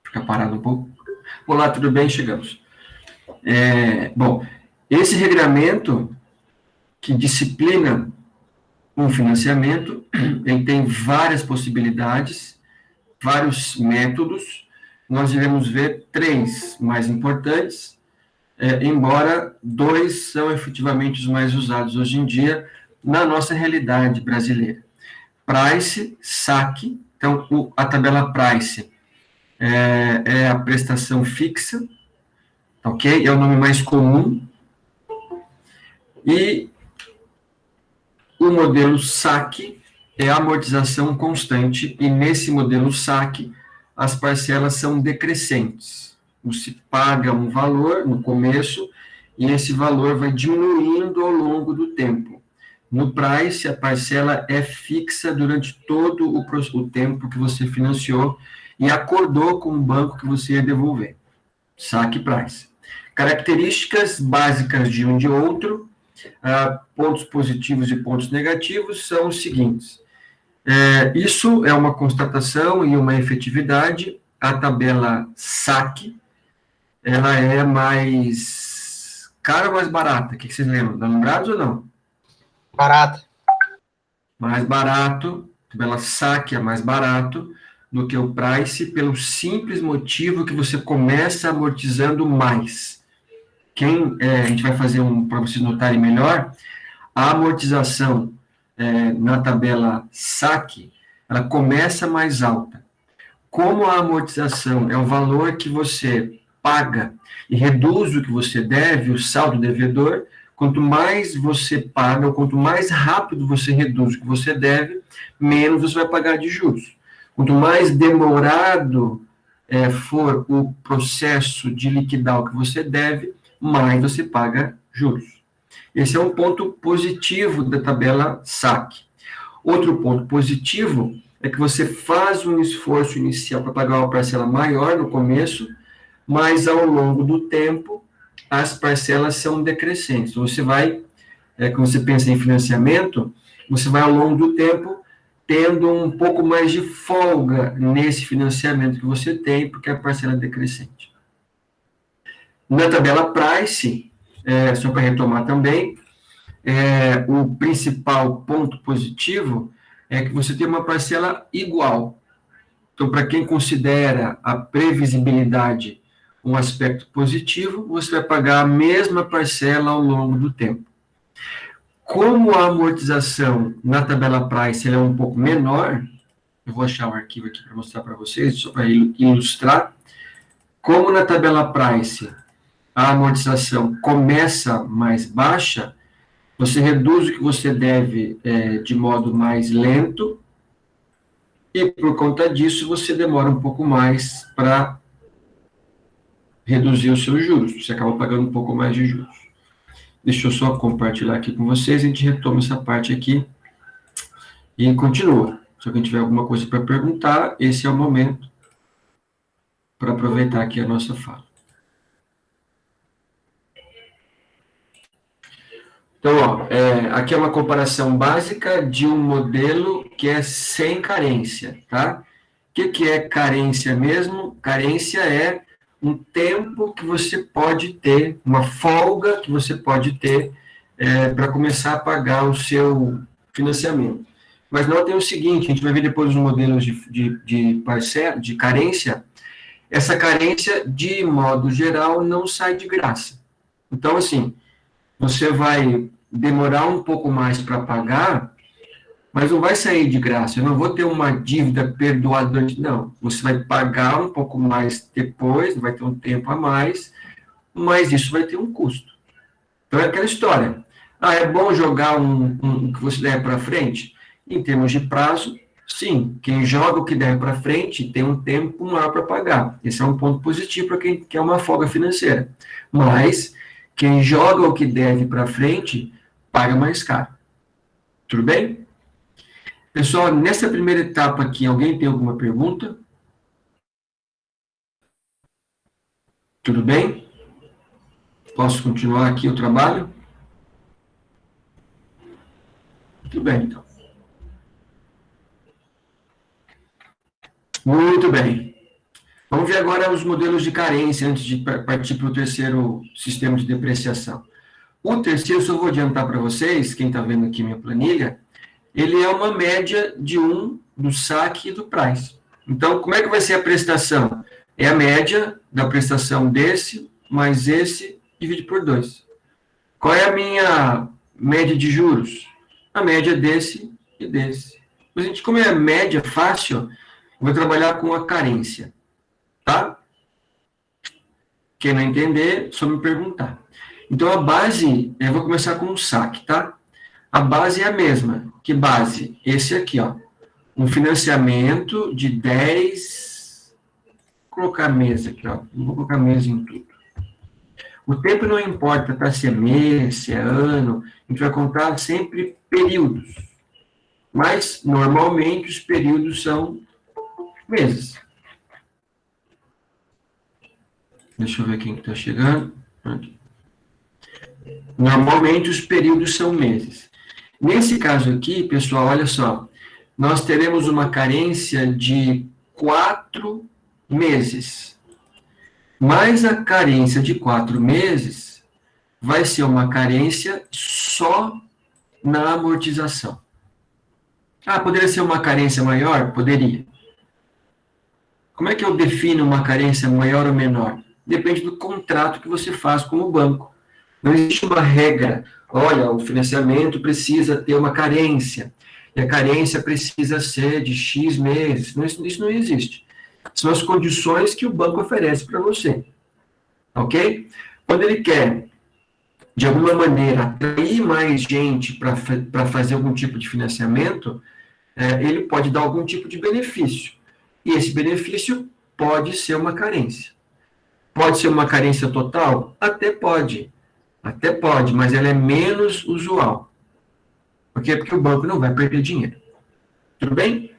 Fica parado um pouco. Olá, tudo bem? Chegamos. Bom, esse regramento que disciplina um financiamento, ele tem várias possibilidades, vários métodos. Nós iremos ver três mais importantes, embora dois são efetivamente os mais usados hoje em dia na nossa realidade brasileira. Price, saque. Então, a tabela Price é a prestação fixa, ok? É o nome mais comum. E o modelo saque é a amortização constante, e nesse modelo saque, as parcelas são decrescentes. Você paga um valor no começo, e esse valor vai diminuindo ao longo do tempo. No Price, a parcela é fixa durante todo o tempo que você financiou e acordou com o banco que você ia devolver. Saque Price. Características básicas de um e de outro, pontos positivos e pontos negativos são os seguintes. Isso é uma constatação e uma efetividade. A tabela saque, ela é mais cara ou mais barata? O que vocês lembram? Estão lembrados ou não? Barata. Mais barato, a tabela saque é mais barato do que o Price, pelo simples motivo que você começa amortizando mais. A gente vai fazer para vocês notarem melhor, a amortização na tabela saque, ela começa mais alta. Como a amortização é o valor que você paga e reduz o que você deve, o saldo devedor, quanto mais você paga, ou quanto mais rápido você reduz o que você deve, menos você vai pagar de juros. Quanto mais demorado for o processo de liquidar o que você deve, mais você paga juros. Esse é um ponto positivo da tabela saque. Outro ponto positivo é que você faz um esforço inicial para pagar uma parcela maior no começo, mas ao longo do tempo as parcelas são decrescentes. Você vai, quando você pensa em financiamento, você vai ao longo do tempo tendo um pouco mais de folga nesse financiamento que você tem, porque a parcela é decrescente. Na tabela Price, só para retomar também, o principal ponto positivo é que você tem uma parcela igual. Então, para quem considera a previsibilidade um aspecto positivo, você vai pagar a mesma parcela ao longo do tempo. Como a amortização na tabela Price é um pouco menor, eu vou achar o arquivo aqui para mostrar para vocês, só para ilustrar. Como na tabela Price a amortização começa mais baixa, você reduz o que você deve de modo mais lento, e por conta disso você demora um pouco mais para reduzir os seus juros, você acaba pagando um pouco mais de juros. Deixa eu só compartilhar aqui com vocês, a gente retoma essa parte aqui e continua. Se alguém tiver alguma coisa para perguntar, esse é o momento para aproveitar aqui a nossa fala. Então, aqui é uma comparação básica de um modelo que é sem carência, tá? O que é carência mesmo? Carência é um tempo que você pode ter, uma folga que você pode ter para começar a pagar o seu financiamento. Mas não tem o seguinte, a gente vai ver depois os modelos de carência. Essa carência, de modo geral, não sai de graça. Então, assim, você vai demorar um pouco mais para pagar, mas não vai sair de graça. Eu não vou ter uma dívida perdoada durante... Não, você vai pagar um pouco mais depois, vai ter um tempo a mais, mas isso vai ter um custo. Então é aquela história. É bom jogar o que você der para frente? Em termos de prazo, sim. Quem joga o que der para frente tem um tempo maior para pagar. Esse é um ponto positivo para quem quer uma folga financeira. Mas quem joga o que deve para frente, paga mais caro. Tudo bem? Pessoal, nessa primeira etapa aqui, alguém tem alguma pergunta? Tudo bem? Posso continuar aqui o trabalho? Tudo bem, então. Muito bem. Vamos ver agora os modelos de carência antes de partir para o terceiro sistema de depreciação. O terceiro, só vou adiantar para vocês, quem está vendo aqui minha planilha, ele é uma média de do saque e do price. Então, como é que vai ser a prestação? É a média da prestação desse, mais esse, divide por 2. Qual é a minha média de juros? A média desse e desse. Mas, gente, como é média fácil, eu vou trabalhar com a carência. Tá? Quem não entender, só me perguntar. Então, a base, eu vou começar com o saque, tá? A base é a mesma. Que base? Esse aqui, ó. Um financiamento de 10... Vou colocar mesa aqui, ó. Não vou colocar mesa em tudo. O tempo não importa, tá? Se é mês, se é ano. A gente vai contar sempre períodos. Mas, normalmente, os períodos são meses. Deixa eu ver quem está chegando. Aqui. Normalmente, os períodos são meses. Nesse caso aqui, pessoal, olha só. Nós teremos uma carência de 4 meses. Mas a carência de 4 meses vai ser uma carência só na amortização. Ah, poderia ser uma carência maior? Poderia. Como é que eu defino uma carência maior ou menor? Depende do contrato que você faz com o banco. Não existe uma regra. Olha, o financiamento precisa ter uma carência. E a carência precisa ser de X meses. Isso não existe. São as condições que o banco oferece para você. Ok? Quando ele quer, de alguma maneira, atrair mais gente para fazer algum tipo de financiamento, ele pode dar algum tipo de benefício. E esse benefício pode ser uma carência. Pode ser uma carência total? Até pode, mas ela é menos usual. Por quê? Porque o banco não vai perder dinheiro. Tudo bem?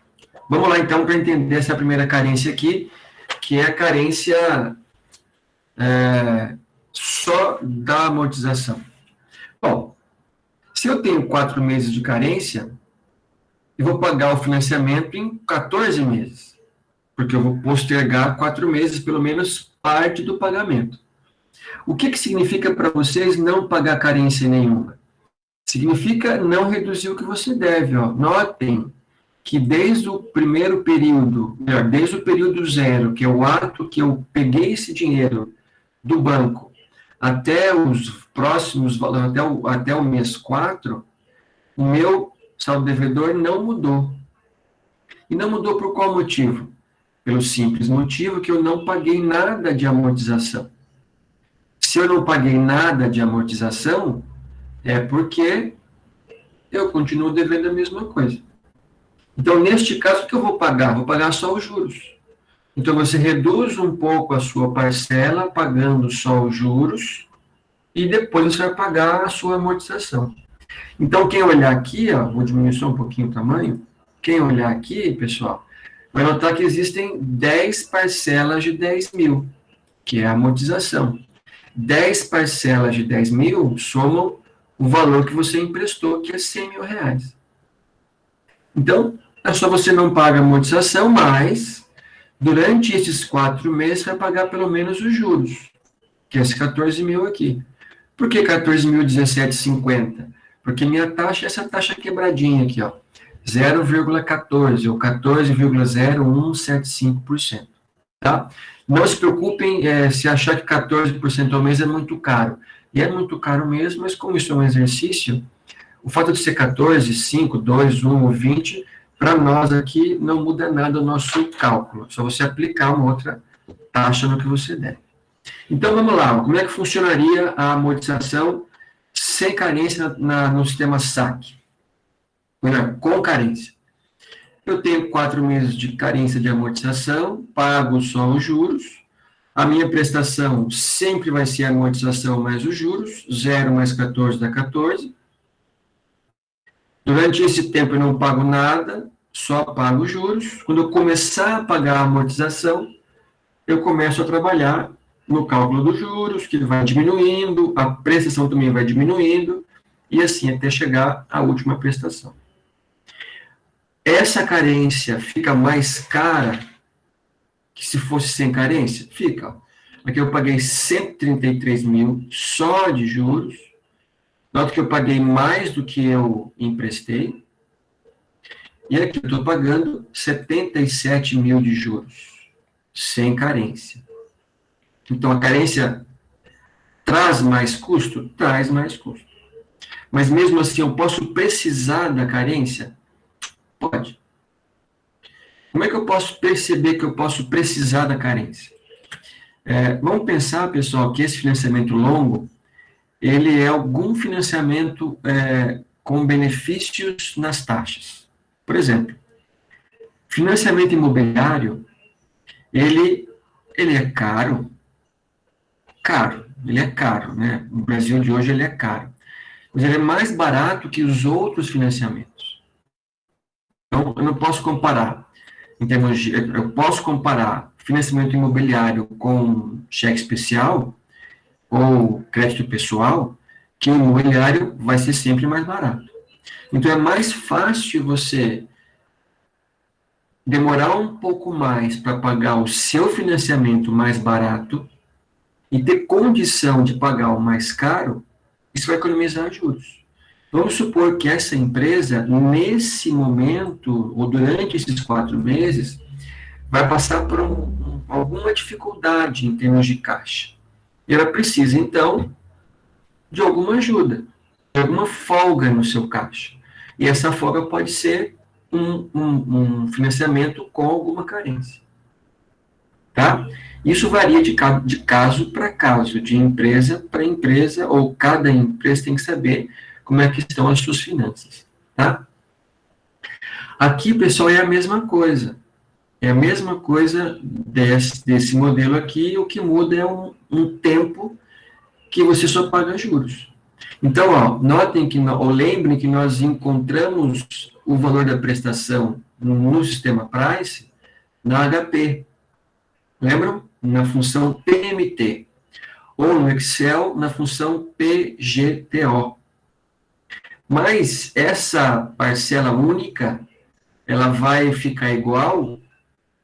Vamos lá, então, para entender essa primeira carência aqui, que é a carência só da amortização. Bom, se eu tenho 4 meses de carência, eu vou pagar o financiamento em 14 meses, porque eu vou postergar 4 meses, pelo menos parte do pagamento. O que significa para vocês não pagar carência nenhuma? Significa não reduzir o que você deve. Ó. Notem que desde o primeiro período, desde o período 0, que é o ato que eu peguei esse dinheiro do banco, até os próximos valores, até o mês 4, o meu saldo devedor não mudou. E não mudou por qual motivo? Pelo simples motivo que eu não paguei nada de amortização. Se eu não paguei nada de amortização, é porque eu continuo devendo a mesma coisa. Então, neste caso, o que eu vou pagar? Vou pagar só os juros. Então, você reduz um pouco a sua parcela, pagando só os juros, e depois você vai pagar a sua amortização. Então, quem olhar aqui, ó, vou diminuir só um pouquinho o tamanho, quem olhar aqui, pessoal, vai notar que existem 10 parcelas de 10 mil, que é a amortização. 10 parcelas de 10 mil somam o valor que você emprestou, que é 100 mil reais. Então, é só você não paga a amortização, mas durante esses 4 meses vai pagar pelo menos os juros, que é esse 14 mil aqui. Por que 14.017,50? Porque minha taxa é essa taxa quebradinha aqui, ó, 0,14 ou 14,0175%. Tá? Não se preocupem se achar que 14% ao mês é muito caro. E é muito caro mesmo, mas como isso é um exercício, o fato de ser 14, 5, 2, 1 ou 20, para nós aqui não muda nada o nosso cálculo. Só você aplicar uma outra taxa no que você der. Então, vamos lá. Como é que funcionaria a amortização sem carência no sistema SAC? Com carência. Eu tenho 4 meses de carência de amortização, pago só os juros. A minha prestação sempre vai ser a amortização mais os juros, 0 mais 14 dá 14. Durante esse tempo eu não pago nada, só pago os juros. Quando eu começar a pagar a amortização, eu começo a trabalhar no cálculo dos juros, que vai diminuindo, a prestação também vai diminuindo, e assim até chegar à última prestação. Essa carência fica mais cara, que se fosse sem carência? Fica, ó. Aqui eu paguei 133 mil só de juros. Nota que eu paguei mais do que eu emprestei. E aqui eu estou pagando 77 mil de juros, sem carência. Então, a carência traz mais custo? Traz mais custo. Mas mesmo assim, eu posso precisar da carência? Pode. Como é que eu posso perceber que eu posso precisar da carência? Vamos pensar, pessoal, que esse financiamento longo, ele é algum financiamento com benefícios nas taxas. Por exemplo, financiamento imobiliário, ele é caro, ele é caro, né? No Brasil de hoje ele é caro. Mas ele é mais barato que os outros financiamentos. Então, eu não posso comparar. Eu posso comparar financiamento imobiliário com cheque especial ou crédito pessoal, que o imobiliário vai ser sempre mais barato. Então, é mais fácil você demorar um pouco mais para pagar o seu financiamento mais barato e ter condição de pagar o mais caro, isso vai economizar juros. Vamos supor que essa empresa, nesse momento, ou durante esses 4 meses, vai passar por alguma dificuldade em termos de caixa. E ela precisa, então, de alguma ajuda, de alguma folga no seu caixa. E essa folga pode ser um financiamento com alguma carência. Tá? Isso varia de caso para caso, de empresa para empresa, ou cada empresa tem que saber como é que estão as suas finanças. Tá? Aqui, pessoal, é a mesma coisa. É a mesma coisa desse modelo aqui, o que muda é um tempo que você só paga juros. Então, ó, notem que, ou lembrem que nós encontramos o valor da prestação no sistema Price na HP. Lembram? Na função PMT. Ou no Excel, na função PGTO. Mas essa parcela única, ela vai ficar igual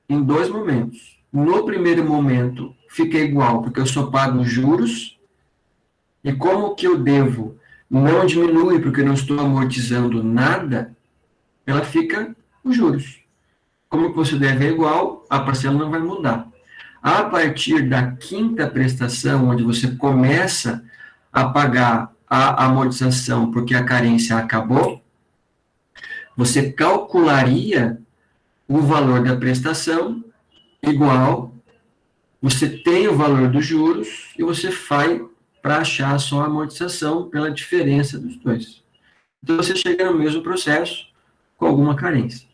em 2 momentos. No primeiro momento, fica igual, porque eu só pago juros, e como que eu devo não diminui, porque eu não estou amortizando nada, ela fica os juros. Como que você deve é igual, a parcela não vai mudar. A partir da 5ª prestação, onde você começa a pagar a amortização porque a carência acabou, você calcularia o valor da prestação igual, você tem o valor dos juros e você vai para achar a sua amortização pela diferença dos dois. Então, você chega no mesmo processo com alguma carência.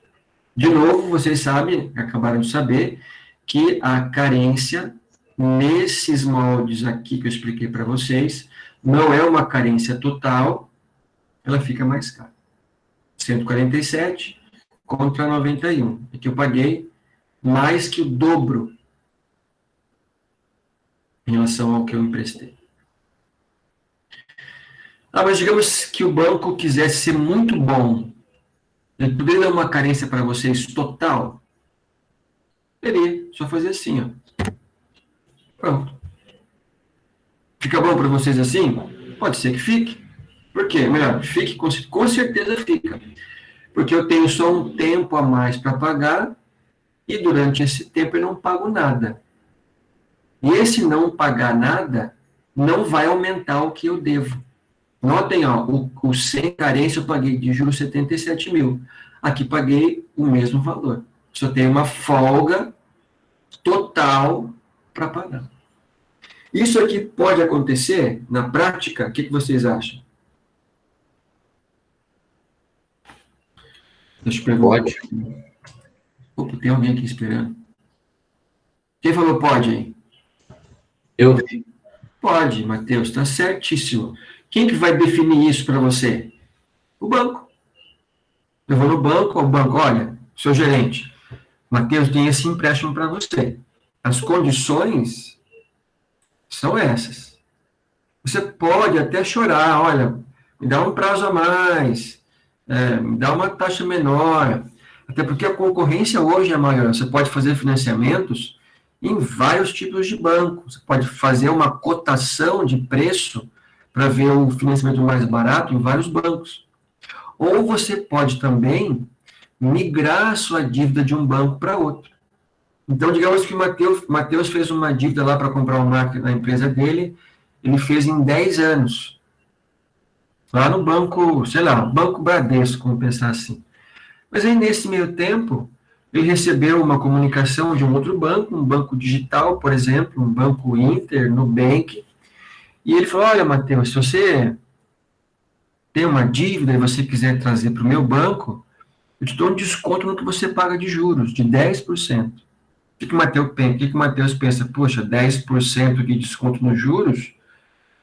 De novo, vocês sabem, acabaram de saber, que a carência, nesses moldes aqui que eu expliquei para vocês, não é uma carência total, ela fica mais cara. 147 contra 91. Aqui eu paguei mais que o dobro em relação ao que eu emprestei. Mas digamos que o banco quisesse ser muito bom, ele poderia dar uma carência para vocês total? Poderia, só fazer assim, ó. Pronto. Fica bom para vocês assim? Pode ser que fique. Por quê? Melhor, fique, com certeza fica. Porque eu tenho só um tempo a mais para pagar e durante esse tempo eu não pago nada. E esse não pagar nada não vai aumentar o que eu devo. Notem, ó, o sem carência eu paguei de juros 77 mil. Aqui paguei o mesmo valor. Só tem uma folga total para pagar. Isso aqui pode acontecer na prática? O que vocês acham? Deixa eu perguntar. Pode. Opa, tem alguém aqui esperando. Quem falou pode aí? Eu. Pode, Matheus, está certíssimo. Quem que vai definir isso para você? O banco. Eu vou no banco, o banco, olha, seu gerente, Matheus, tem esse empréstimo para você. As condições são essas. Você pode até chorar, olha, me dá um prazo a mais, me dá uma taxa menor, até porque a concorrência hoje é maior. Você pode fazer financiamentos em vários tipos de banco. Você pode fazer uma cotação de preço para ver o financiamento mais barato em vários bancos. Ou você pode também migrar a sua dívida de um banco para outro. Então, digamos que o Matheus fez uma dívida lá para comprar uma máquina na empresa dele, ele fez em 10 anos. Lá no banco, sei lá, Banco Bradesco, vamos pensar assim. Mas aí, nesse meio tempo, ele recebeu uma comunicação de um outro banco, um banco digital, por exemplo, um banco Inter, Nubank, e ele falou, olha, Matheus, se você tem uma dívida e você quiser trazer para o meu banco, eu te dou um desconto no que você paga de juros, de 10%. O que o Matheus pensa? Poxa, 10% de desconto nos juros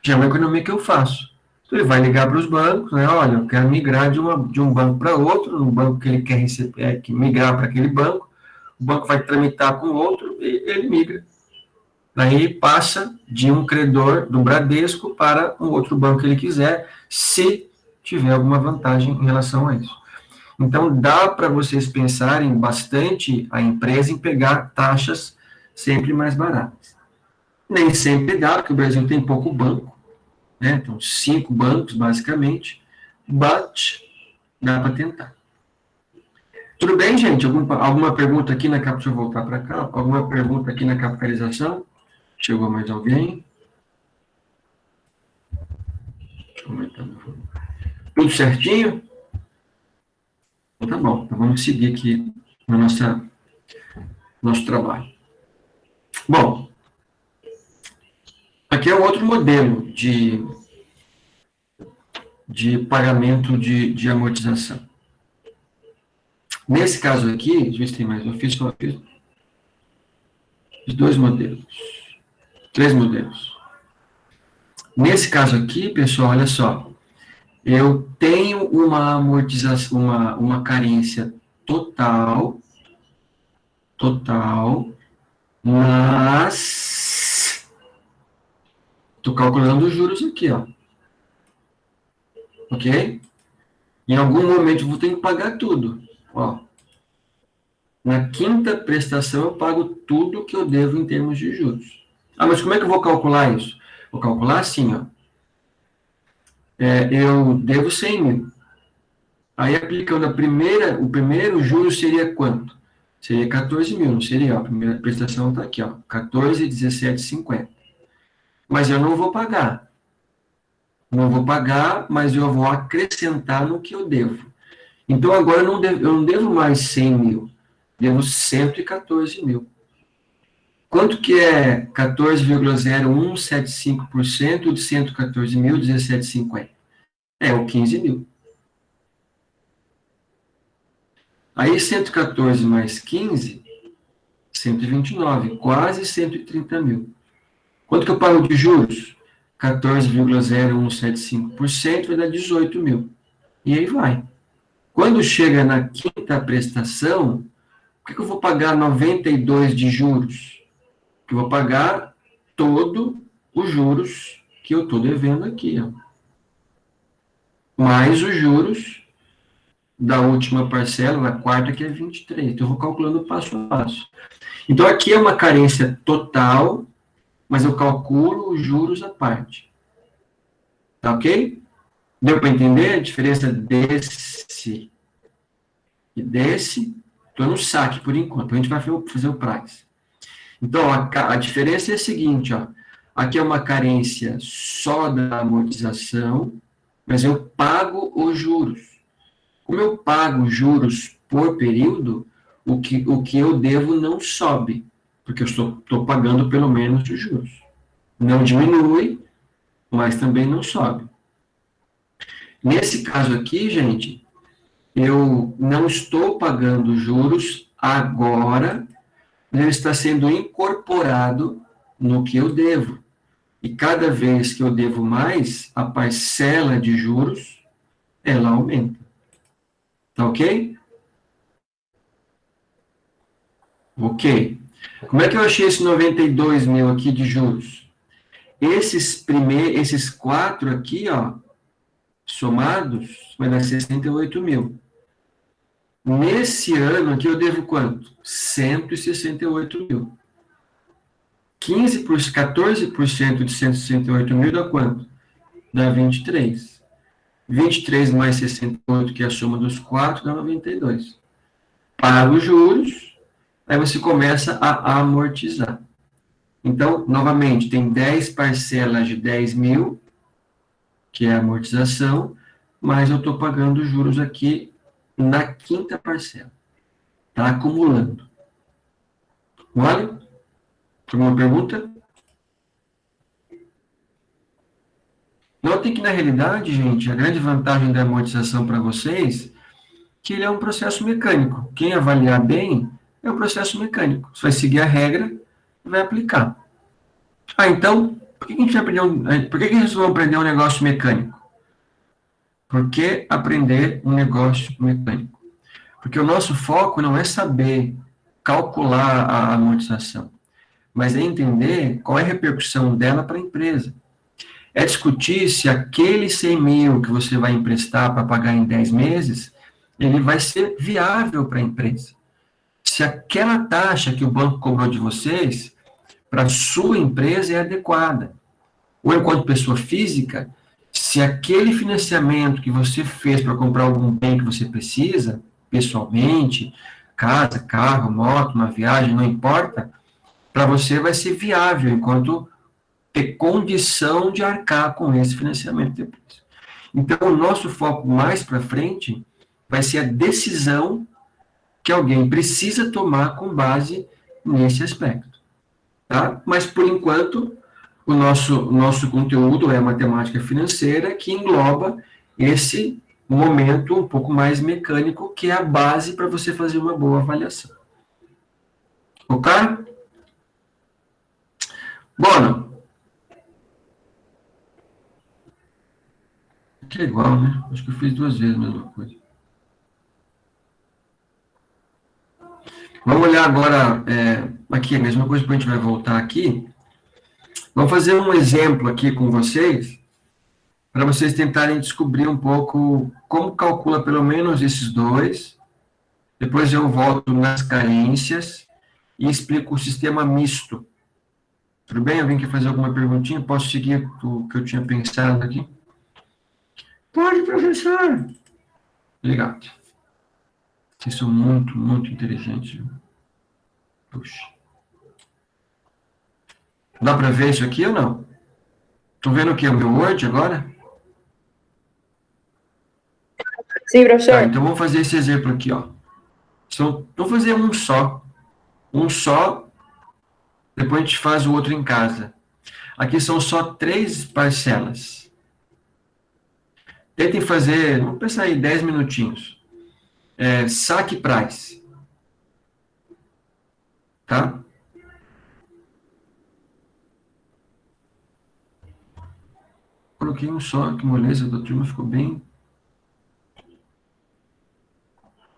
já é uma economia que eu faço. Então, ele vai ligar para os bancos, né? Olha, eu quero migrar de um banco para outro, no banco que ele quer receber, migrar para aquele banco, o banco vai tramitar com outro e ele migra. Daí passa de um credor do Bradesco para um outro banco que ele quiser, se tiver alguma vantagem em relação a isso. Então, dá para vocês pensarem bastante a empresa em pegar taxas sempre mais baratas. Nem sempre dá, porque o Brasil tem pouco banco, né? Então, 5 bancos, basicamente, but dá para tentar. Tudo bem, gente? Alguma pergunta aqui na deixa eu voltar para cá. Alguma pergunta aqui na capitalização? Chegou mais alguém? Deixa eu aumentar. Tudo certinho? Então, tá bom, então vamos seguir aqui no nosso trabalho. Bom, aqui é um outro modelo de pagamento de amortização. Nesse caso aqui, deixa eu ver se tem mais, eu fiz 2 modelos, 3 modelos. Nesse caso aqui, pessoal, olha só, eu tenho uma amortização, uma carência total, mas estou calculando os juros aqui, ó. Ok? Em algum momento eu vou ter que pagar tudo. Ó, na 5ª prestação eu pago tudo que eu devo em termos de juros. Ah, mas como é que eu vou calcular isso? Vou calcular assim, ó. Eu devo 100 mil. Aí, aplicando o primeiro juro seria quanto? Seria 14 mil, não seria? A primeira prestação está aqui, ó, 14,1750. Mas eu não vou pagar. Não vou pagar, mas eu vou acrescentar no que eu devo. Então, agora eu não devo mais 100 mil, devo 114 mil. Quanto que é 14,0175% de 114.017,50? É o 15 mil. Aí 114 mais 15, 129, quase 130 mil. Quanto que eu pago de juros? 14,0175% vai dar 18 mil. E aí vai. Quando chega na 5ª prestação, por que eu vou pagar 92 de juros? Porque eu vou pagar todo os juros que eu estou devendo aqui, ó. Mais os juros da última parcela, na 4ª, que é 23. Então, eu vou calculando passo a passo. Então, aqui é uma carência total, mas eu calculo os juros à parte. Tá ok? Deu para entender a diferença desse e desse? Estou no saque, por enquanto. A gente vai fazer o price. Então, a diferença é a seguinte, ó. Aqui é uma carência só da amortização, mas eu pago os juros. Como eu pago juros por período, o que eu devo não sobe, porque eu estou pagando pelo menos os juros. Não diminui, mas também não sobe. Nesse caso aqui, gente, eu não estou pagando juros agora, ele está sendo incorporado no que eu devo. E cada vez que eu devo mais, a parcela de juros, ela aumenta. Tá ok? Ok. Como é que eu achei esse 92 mil aqui de juros? Esses 4 aqui, ó, somados, vai dar 68 mil. Nesse ano aqui eu devo quanto? 168 mil. 14% de 168 mil dá quanto? Dá 23. 23 mais 68, que é a soma dos 4, dá 92. Paga os juros, aí você começa a amortizar. Então, novamente, tem 10 parcelas de 10 mil, que é a amortização, mas eu estou pagando juros aqui na quinta parcela. Está acumulando. Vale? Alguma pergunta? Notem que, na realidade, gente, a grande vantagem da amortização para vocês é que ele é um processo mecânico. Quem avaliar bem é um processo mecânico. Você vai seguir a regra e vai aplicar. Ah, então, por que a gente por que a gente vai aprender um negócio mecânico? Por que aprender um negócio mecânico? Porque o nosso foco não é saber calcular a amortização, mas é entender qual é a repercussão dela para a empresa. É discutir se aquele 100 mil que você vai emprestar para pagar em 10 meses, ele vai ser viável para a empresa. Se aquela taxa que o banco cobrou de vocês, para a sua empresa, é adequada. Ou enquanto pessoa física, se aquele financiamento que você fez para comprar algum bem que você precisa, pessoalmente, casa, carro, moto, uma viagem, não importa, para você vai ser viável, enquanto ter condição de arcar com esse financiamento depois. Então, o nosso foco mais para frente vai ser a decisão que alguém precisa tomar com base nesse aspecto. Tá? Mas, por enquanto, o nosso conteúdo é a matemática financeira, que engloba esse momento um pouco mais mecânico, que é a base para você fazer uma boa avaliação. Ok? Bom, que é igual, né? Acho que eu fiz 2 vezes a mesma coisa. Vamos olhar agora aqui, a mesma coisa, depois a gente vai voltar aqui. Vamos fazer um exemplo aqui com vocês, para vocês tentarem descobrir um pouco como calcula pelo menos esses dois. Depois eu volto nas carências e explico o sistema misto. Tudo bem? Alguém quer fazer alguma perguntinha? Posso seguir o que eu tinha pensado aqui? Pode, professor. Obrigado. Vocês são muito, muito inteligentes. Puxa. Dá para ver isso aqui ou não? Estão vendo o que? O meu Word agora? Sim, professor. Tá, então vamos fazer esse exemplo aqui, ó. Vamos fazer um só. Um só, depois a gente faz o outro em casa. Aqui são só 3 parcelas. Tentem fazer, vamos pensar aí, 10 minutinhos. Saque price. Tá? Coloquei um só, que moleza da turma, ficou bem.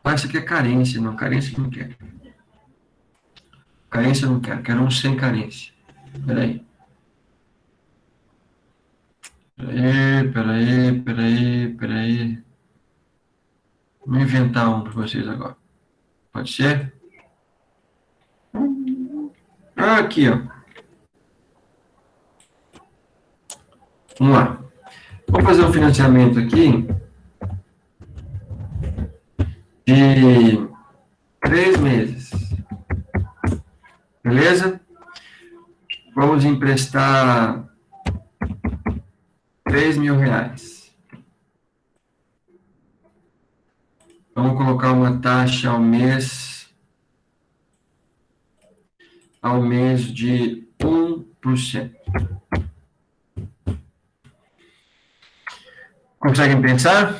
Ah, isso aqui é carência, não, carência não quero. Carência não quero, quero um sem carência. Peraí. Peraí. Vou inventar um para vocês agora. Pode ser? Ah, aqui, ó. Vamos lá. Vamos fazer um financiamento aqui de 3 meses. Beleza? Vamos emprestar R$3.000. Vamos colocar uma taxa ao mês de 1%. Conseguem pensar?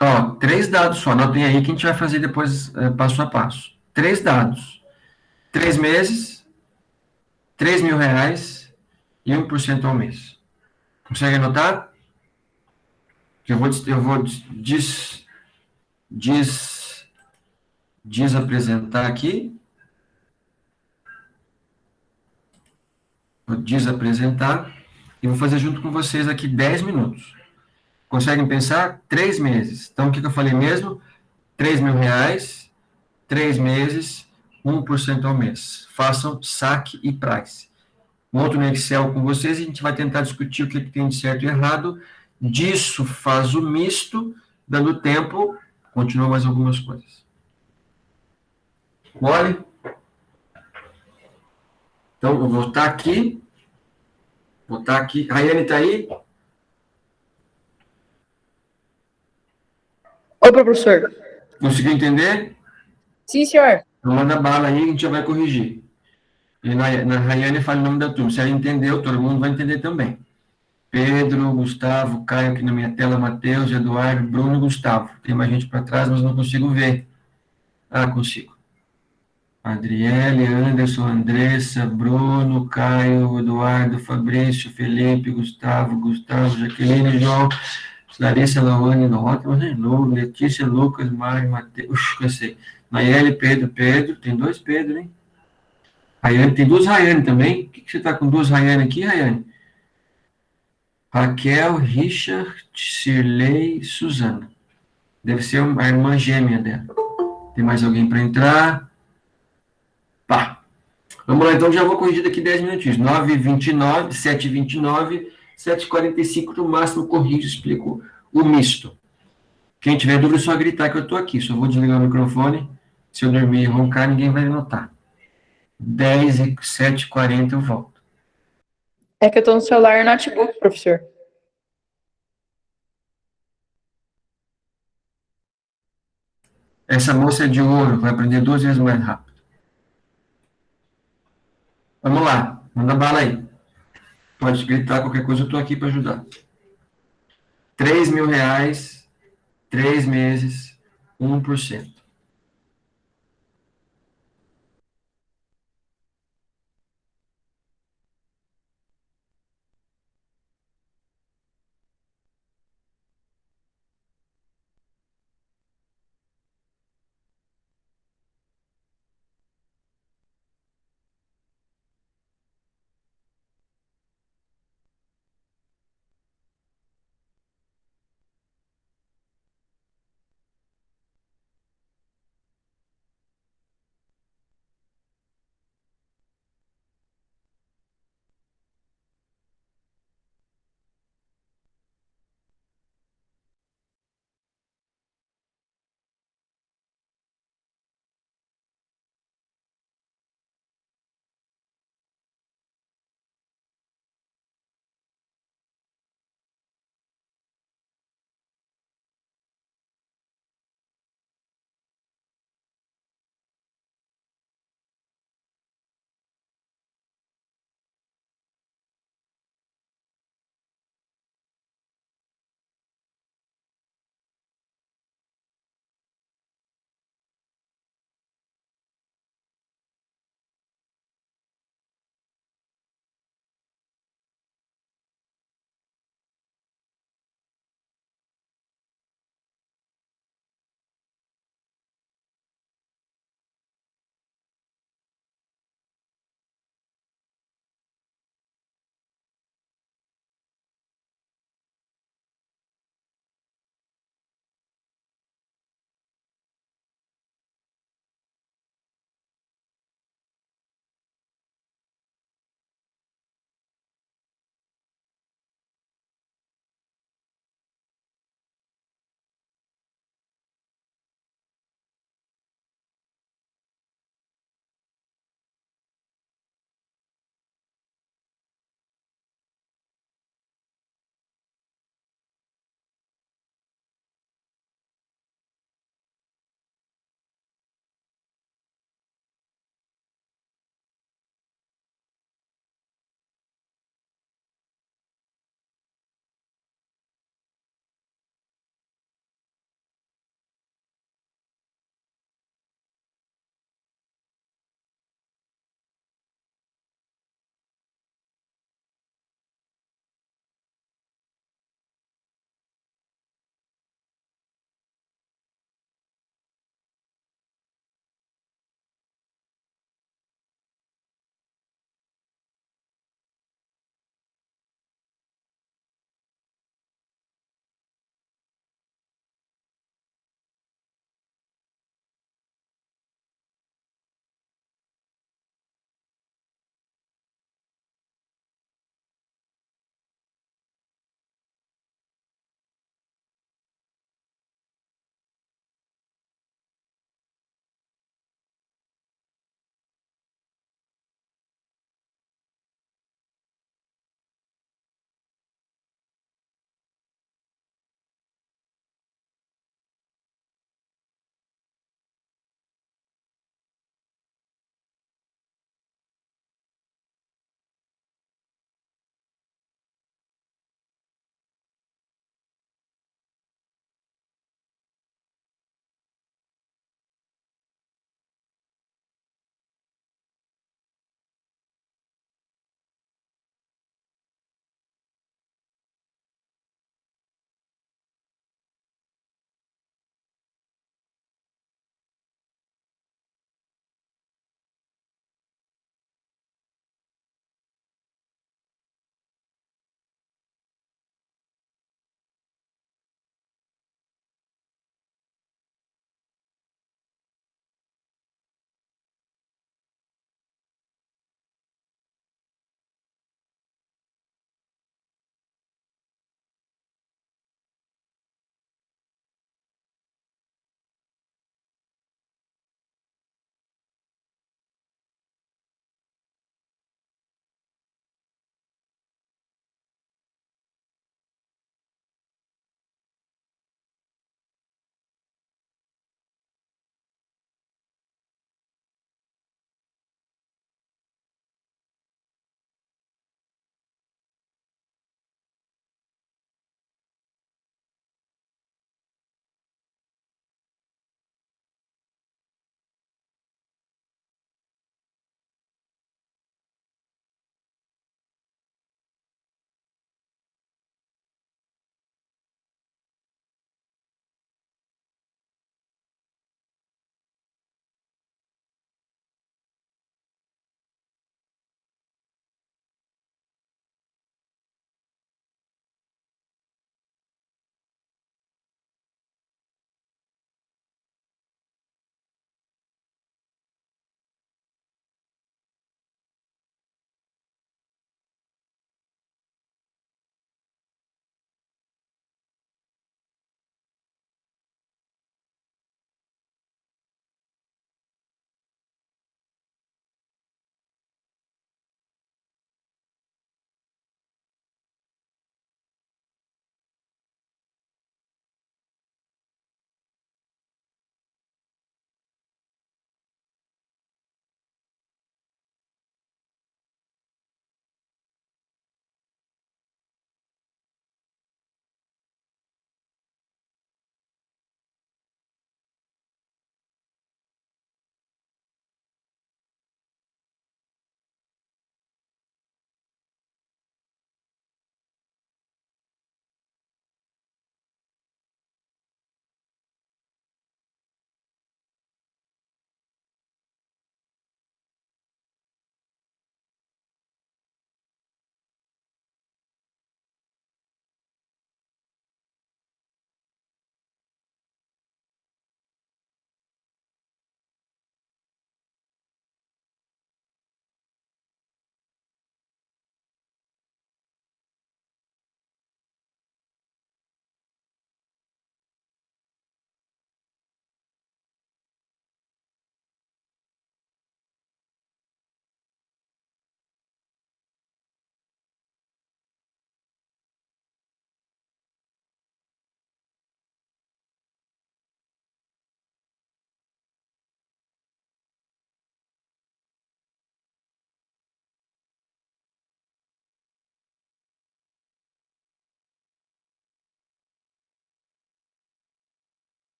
Ó, 3 dados só, anotem aí que a gente vai fazer depois passo a passo. 3 dados. 3 meses, R$3.000 e 1% ao mês. Consegue anotar? Eu vou desapresentar aqui. Vou desapresentar e vou fazer junto com vocês aqui 10 minutos. Conseguem pensar? 3 meses. Então, o que eu falei mesmo? R$3.000, 3 meses, 1% ao mês. Façam saque e price. Monto no Excel com vocês e a gente vai tentar discutir o que tem de certo e errado. Disso faz o misto, dando tempo, continua mais algumas coisas. Mole? Então, eu vou voltar aqui. Voltar aqui. Rayane está aí? Ô, professor. Conseguiu entender? Sim, senhor. Então, manda bala aí, a gente já vai corrigir. E na Rayane fala o nome da turma. Se ela entendeu, todo mundo vai entender também. Pedro, Gustavo, Caio aqui na minha tela, Matheus, Eduardo, Bruno e Gustavo. Tem mais gente para trás, mas não consigo ver. Ah, consigo. Adriele, Anderson, Andressa, Bruno, Caio, Eduardo, Fabrício, Felipe, Gustavo, Jaqueline, João, Larissa, Lawane, Nota, mas é novo, Letícia, Lucas, Mário, Matheus, cansei. Nayeli, Pedro, tem dois Pedro, hein? Rayane, tem duas Rayane também. Por que você está com duas Rayane aqui, Rayane? Raquel, Richard, Shirley, Suzana. Deve ser a irmã gêmea dela. Tem mais alguém para entrar? Pá. Vamos lá, então já vou corrigir daqui 10 minutinhos. 9h29, 7h29, 7h45 no máximo corrijo, explico o misto. Quem tiver dúvida é só gritar que eu estou aqui. Só vou desligar o microfone. Se eu dormir e roncar, ninguém vai notar. 10 e 7h40 eu volto. É que eu tô no celular e no notebook, professor. Essa moça é de ouro, vai aprender 2 vezes mais rápido. Vamos lá, manda bala aí. Pode gritar qualquer coisa, eu estou aqui para ajudar. R$ 3.000, 3 meses, 1%.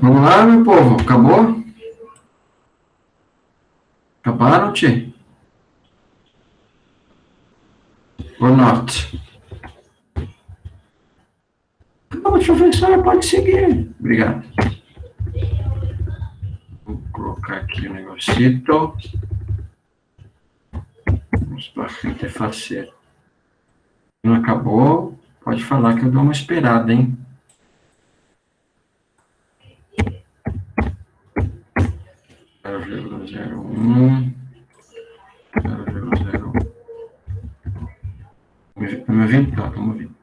Vamos lá, meu povo. Acabou? Acabaram, tchê? Or not? Não, professora, pode seguir. Obrigado. Vou colocar aqui o negocito. Vamos para frente, é faceiro. Não acabou? Pode falar que eu dou uma esperada, hein? Zero, 0,01. 0,01. Tá me ouvindo? Tá, estamos ouvindo.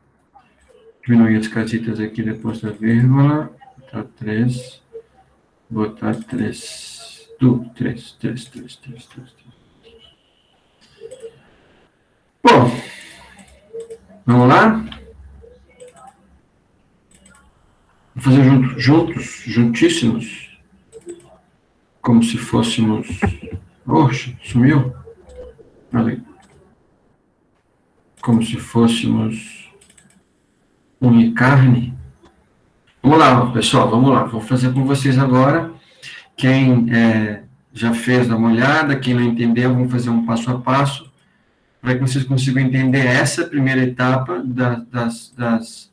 Diminuir as casitas aqui depois da vírgula. Botar 3. Botar 3. 3. Bom, vamos lá? Vamos fazer juntos, juntíssimos. Como se fôssemos... Oxe, sumiu? Olha aí. Como se fôssemos unicarne. Vamos lá, pessoal, vamos lá. Vou fazer com vocês agora. Quem já fez, dá uma olhada. Quem não entendeu, vamos fazer um passo a passo, para que vocês consigam entender essa primeira etapa das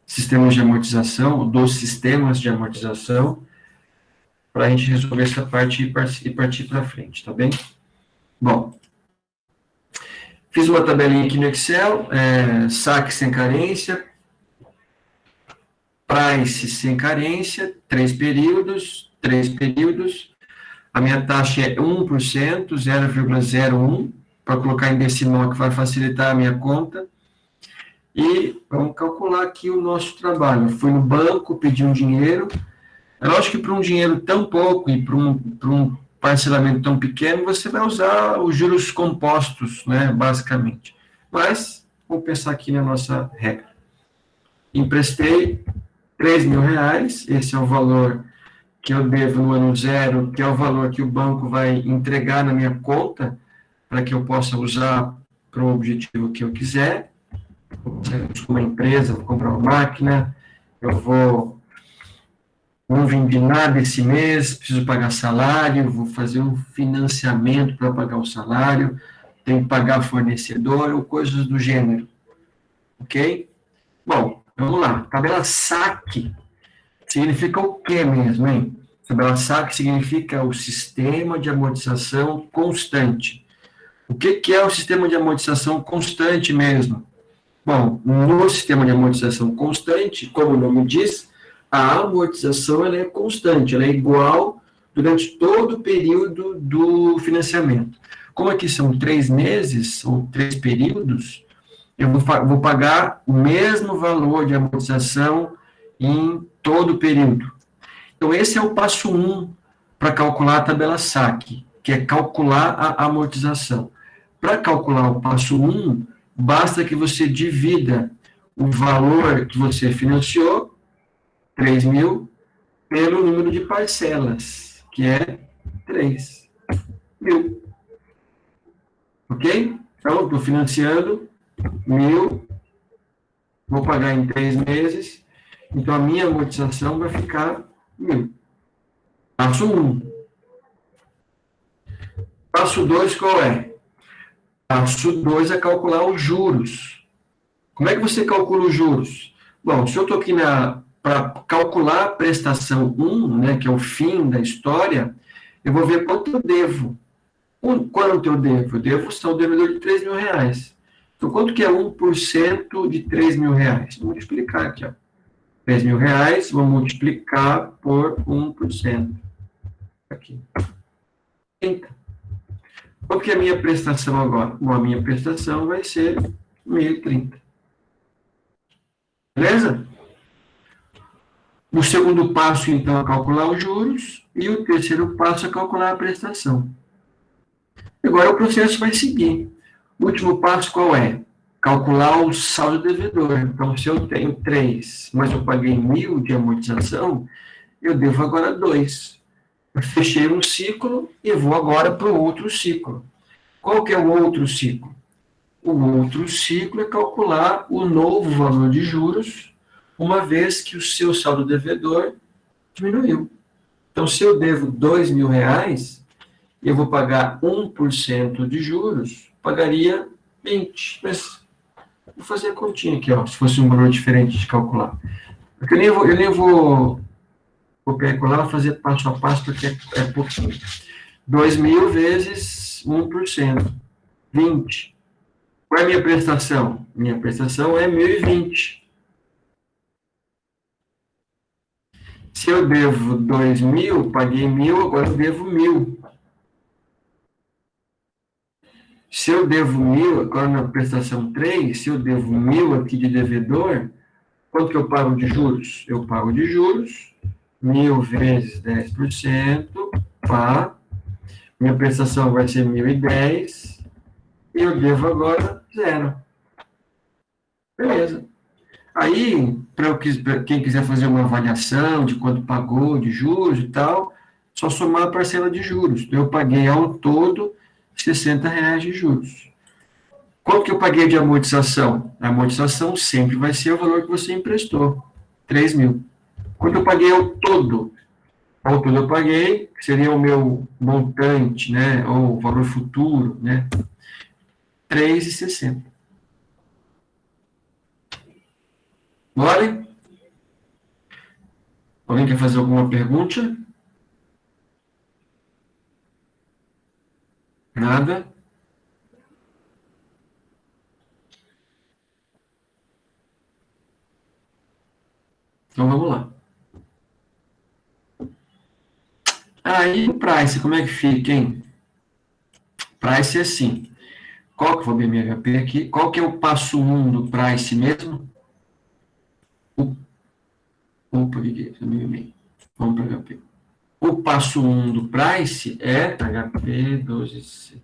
sistemas de amortização, dos sistemas de amortização, para a gente resolver essa parte e partir para frente, tá bem? Bom, fiz uma tabelinha aqui no Excel, saque sem carência, price sem carência, 3 períodos, a minha taxa é 1%, 0,01, para colocar em decimal que vai facilitar a minha conta, e vamos calcular aqui o nosso trabalho. Eu fui no banco, pedi um dinheiro, é lógico que para um dinheiro tão pouco e para um parcelamento tão pequeno, você vai usar os juros compostos, né, basicamente. Mas, vamos pensar aqui na nossa regra. Emprestei R$3.000, esse é o valor que eu devo no ano zero, que é o valor que o banco vai entregar na minha conta, para que eu possa usar para o objetivo que eu quiser. Uma empresa, vou comprar uma máquina, eu não vendi nada esse mês, preciso pagar salário, vou fazer um financiamento para pagar o salário, tenho que pagar fornecedor ou coisas do gênero. Ok? Bom, vamos lá. Tabela SAC significa o quê mesmo, hein? Tabela SAC significa o sistema de amortização constante. O que é o sistema de amortização constante mesmo? Bom, no sistema de amortização constante, como o nome diz, a amortização ela é constante, ela é igual durante todo o período do financiamento. Como aqui são 3 meses, ou 3 períodos, eu vou pagar o mesmo valor de amortização em todo o período. Então, esse é o passo 1 para calcular a tabela SAC, que é calcular a amortização. Para calcular o passo 1, basta que você divida o valor que você financiou, 3.000, pelo número de parcelas, que é 3.000. Ok? Então, estou financiando 1.000, vou pagar em 3 meses, então a minha amortização vai ficar 1.000. Passo 1. Passo 2, qual é? Passo 2 é calcular os juros. Como é que você calcula os juros? Bom, se eu estou aqui para calcular a prestação 1, né, que é o fim da história, eu vou ver quanto eu devo. Quanto eu devo? Eu devo só o devedor de R$3.000. Então, quanto que é 1% de R$3.000? Vou multiplicar aqui, ó. R$3.000, vou multiplicar por 1%. Aqui. 30. Quanto que é a minha prestação agora? Bom, a minha prestação vai ser 1.030. Beleza? O segundo passo, então, é calcular os juros, e o terceiro passo é calcular a prestação. Agora o processo vai seguir. O último passo qual é? Calcular o saldo devedor. Então, se eu tenho 3, mas eu paguei 1.000 de amortização, eu devo agora 2. Eu fechei um ciclo e vou agora para o outro ciclo. Qual que é o outro ciclo? O outro ciclo é calcular o novo valor de juros, uma vez que o seu saldo devedor Diminuiu. Então, se eu devo R$ 2.000, eu vou pagar 1% de juros, pagaria 20. Mas vou fazer a continha aqui, ó, se fosse um valor diferente de calcular. Porque vou calcular, fazer passo a passo, porque é pouquinho. 2.000 vezes 1%, 20. Qual é a minha prestação? Minha prestação é 1.020. Se eu devo 2.000, paguei 1.000, agora eu devo 1.000. Se eu devo 1.000, agora na prestação 3, se eu devo 1.000 aqui de devedor, quanto que eu pago de juros? Eu pago de juros 1.000 vezes 10%, pá. Minha prestação vai ser 1.010, e eu devo agora 0. Beleza. Aí, para quem quiser fazer uma avaliação de quanto pagou de juros e tal, só somar a parcela de juros. Eu paguei ao todo R$ 60 de juros. Quanto que eu paguei de amortização? A amortização sempre vai ser o valor que você emprestou, 3.000. Quanto eu paguei ao todo? Ao todo eu paguei, que seria o meu montante, né, ou o valor futuro, né, 3,60. Olha, alguém quer fazer alguma pergunta? Nada? Então vamos lá. Aí o price, como é que fica, hein? Price é assim. Qual que eu vou abrir minha HP aqui? Qual que é o passo 1 do price mesmo? Opa, vamos para HP. O passo 1 do price é HP 12C.